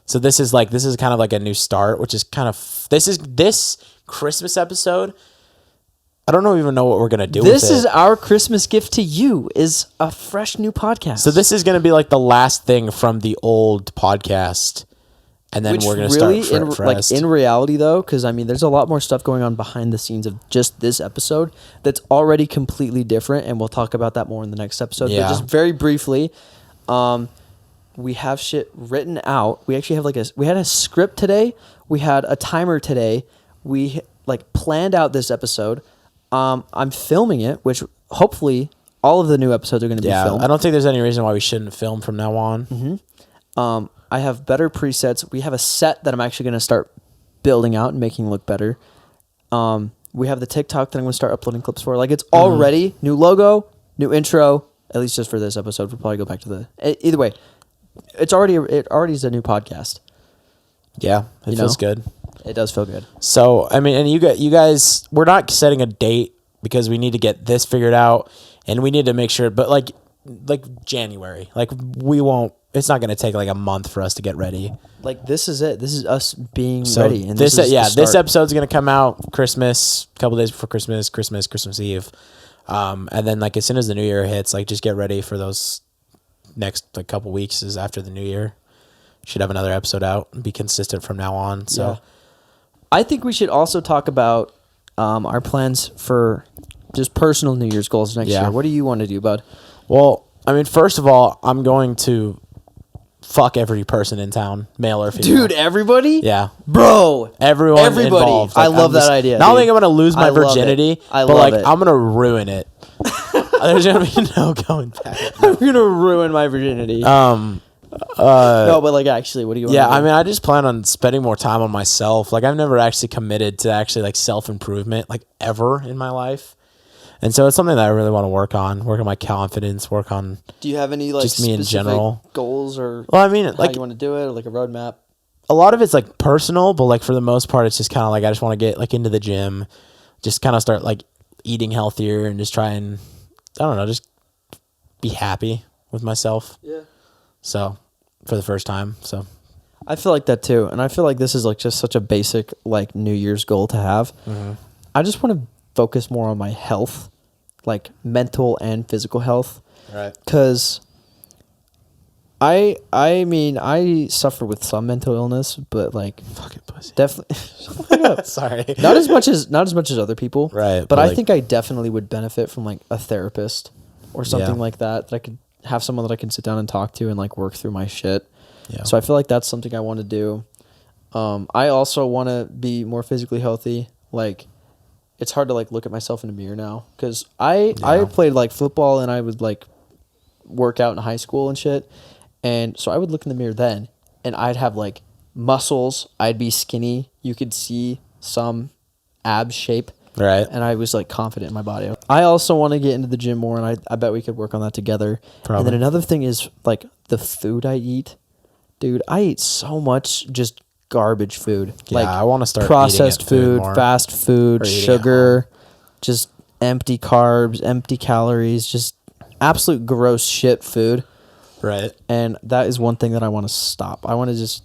So this is kind of like a new start, which is kind of, this Christmas episode. I don't even know what we're going to do with it. This is our Christmas gift to you, is a fresh new podcast. So this is going to be like the last thing from the old podcast. And then Which we're going to really, start fresh. in reality, though, because I mean, there's a lot more stuff going on behind the scenes of just this episode that's already completely different, and we'll talk about that more in the next episode. Yeah. But just very briefly, we have shit written out. We actually have we had a script today. We had a timer today. We like planned out this episode. I'm filming it, which hopefully all of the new episodes are going to be filmed. I don't think there's any reason why we shouldn't film from now on. I have better presets. We have a set that I'm actually going to start building out and making look better. We have the TikTok that I'm going to start uploading clips for. Like, it's already new logo, new intro. At least just for this episode, we'll probably go back to either way. It already is a new podcast. Yeah, it feels good. It does feel good. So, I mean, and you guys, we're not setting a date because we need to get this figured out, and we need to make sure. But like January, like we won't. It's not going to take like a month for us to get ready. Like, this is it. This is us being So ready. And this is the this start. episode's going to come out Christmas, a couple days before Christmas Eve, and then like as soon as the New Year hits, like just get ready for those next like couple weeks is after the New Year. Should have another episode out and be consistent from now on. So. Yeah. I think we should also talk about our plans for just personal New Year's goals next year. What do you want to do, bud? Well, I mean, first of all, I'm going to fuck every person in town, male or female. Dude, everybody? Yeah. Bro. Everybody involved. I love that idea, Not only dude. am I going to lose my I love it. virginity, I but love like it. I'm going to ruin it. There's going to be no going back. I'm going to ruin my virginity. No, but like actually, what do you want Yeah, to do? I mean, I just plan on spending more time on myself. Like, I've never actually committed to actually like self-improvement like ever in my life. And so it's something that I really want to work on my confidence, work on. Do you have any like just me in specific general. goals or Well, I mean, how like you want to do it, or like a roadmap? a lot of it's like personal, but like for the most part, it's just kind of like I just want to get like into the gym, just kind of start like eating healthier and just try and, I don't know, just be happy with myself. Yeah. So for the first time. So I feel like that too. And I feel like this is like just such a basic like New Year's goal to have. I just want to focus more on my health, like mental and physical health. right. Cause I mean, I suffer with some mental illness, but like Fucking pussy. definitely Sorry. not as much as other people. Right, But but I like- think I definitely would benefit from like a therapist or something Yeah. like that I could have someone that I can sit down and talk to and like work through my shit. Yeah. So I feel like that's something I want to do. I also want to be more physically healthy. Like, it's hard to like look at myself in the mirror now because I played like football and I would like work out in high school and shit. And so I would look in the mirror then and I'd have like muscles. I'd be skinny. You could see some ab shape. Right. And I was like confident in my body. I also want to get into the gym more, and I bet we could work on that together. Probably. And then another thing is like the food I eat. Dude, I eat so much just garbage food. Yeah, like I wanna start processed eating it food, more. fast food, Or eating at sugar, just empty carbs, empty calories, just absolute gross shit food. Right. And that is one thing that I want to stop. I want to just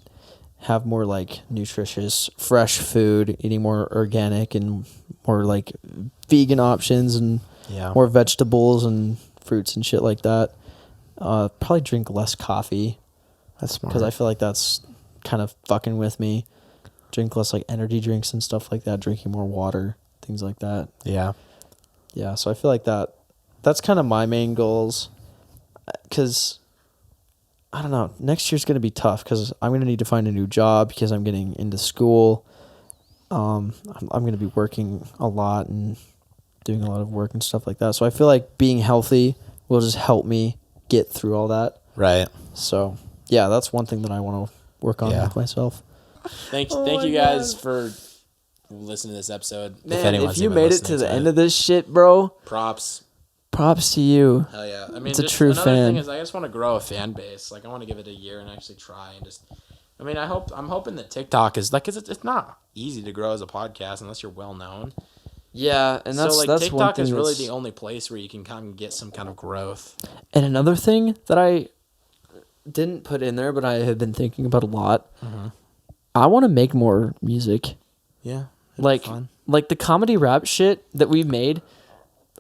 have more like nutritious, fresh food, eating more organic and more like vegan options and Yeah. more vegetables and fruits and shit like that. Probably drink less coffee That's smart. because I feel like that's kind of fucking with me. Drink less like energy drinks and stuff like that. Drinking more water, things like that. Yeah. Yeah, so I feel like that's kind of my main goals. Because I don't know. Next year's going to be tough because I'm going to need to find a new job because I'm getting into school. I'm going to be working a lot and doing a lot of work and stuff like that. So I feel like being healthy will just help me get through all that. Right. So, yeah, that's one thing that I want to work on with myself. Thank you guys for listening to this episode. Man, if you made it to the end of this shit, bro, props to you. Hell yeah. I mean, it's a true another fan. thing is I just want to grow a fan base. Like, I want to give it a year and actually try and just... I mean, I'm hoping that TikTok is... Like, it's not easy to grow as a podcast unless you're well-known. Yeah, and that's TikTok one thing is really the only place where you can kind of get some kind of growth. And another thing that I didn't put in there, but I have been thinking about a lot. Mm-hmm. I want to make more music. Yeah. Like the comedy rap shit that we've made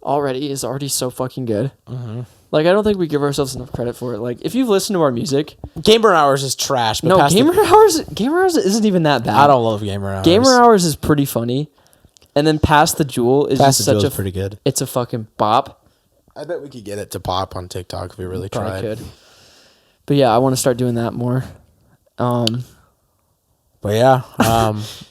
is already so fucking good. Mm-hmm. Like, I don't think we give ourselves enough credit for it. Like, if you've listened to our music... Gamer Hours is trash. But no, Gamer Hours isn't even that bad. I don't love Gamer Hours. Gamer Hours is pretty funny. And then Pass the Jewel is just such a... pretty good. It's a fucking bop. I bet we could get it to pop on TikTok if we really tried. Probably could. But yeah, I want to start doing that more. But yeah,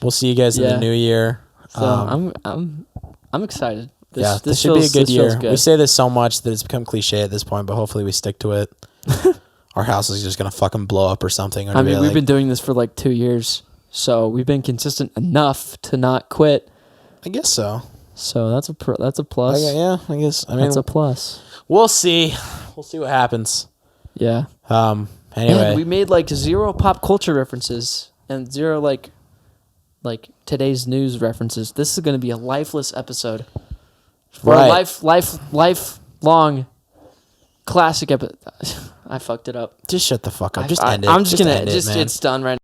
we'll see you guys in the new year. So I'm excited. This should be a good year. We say this so much that it's become cliche at this point, but hopefully we stick to it. Our house is just gonna fucking blow up or something. I mean, we've been doing this for like 2 years, so we've been consistent enough to not quit. I guess so. So that's a plus. Yeah, I guess. I mean, that's a plus. We'll see. We'll see what happens. Yeah. Anyway, and we made like 0 pop culture references and 0 like today's news references. This is gonna be a lifeless episode. Right. Lifelong classic episode. I fucked it up. Just shut the fuck up. Just end it. I'm just gonna end it, man. it's done right now.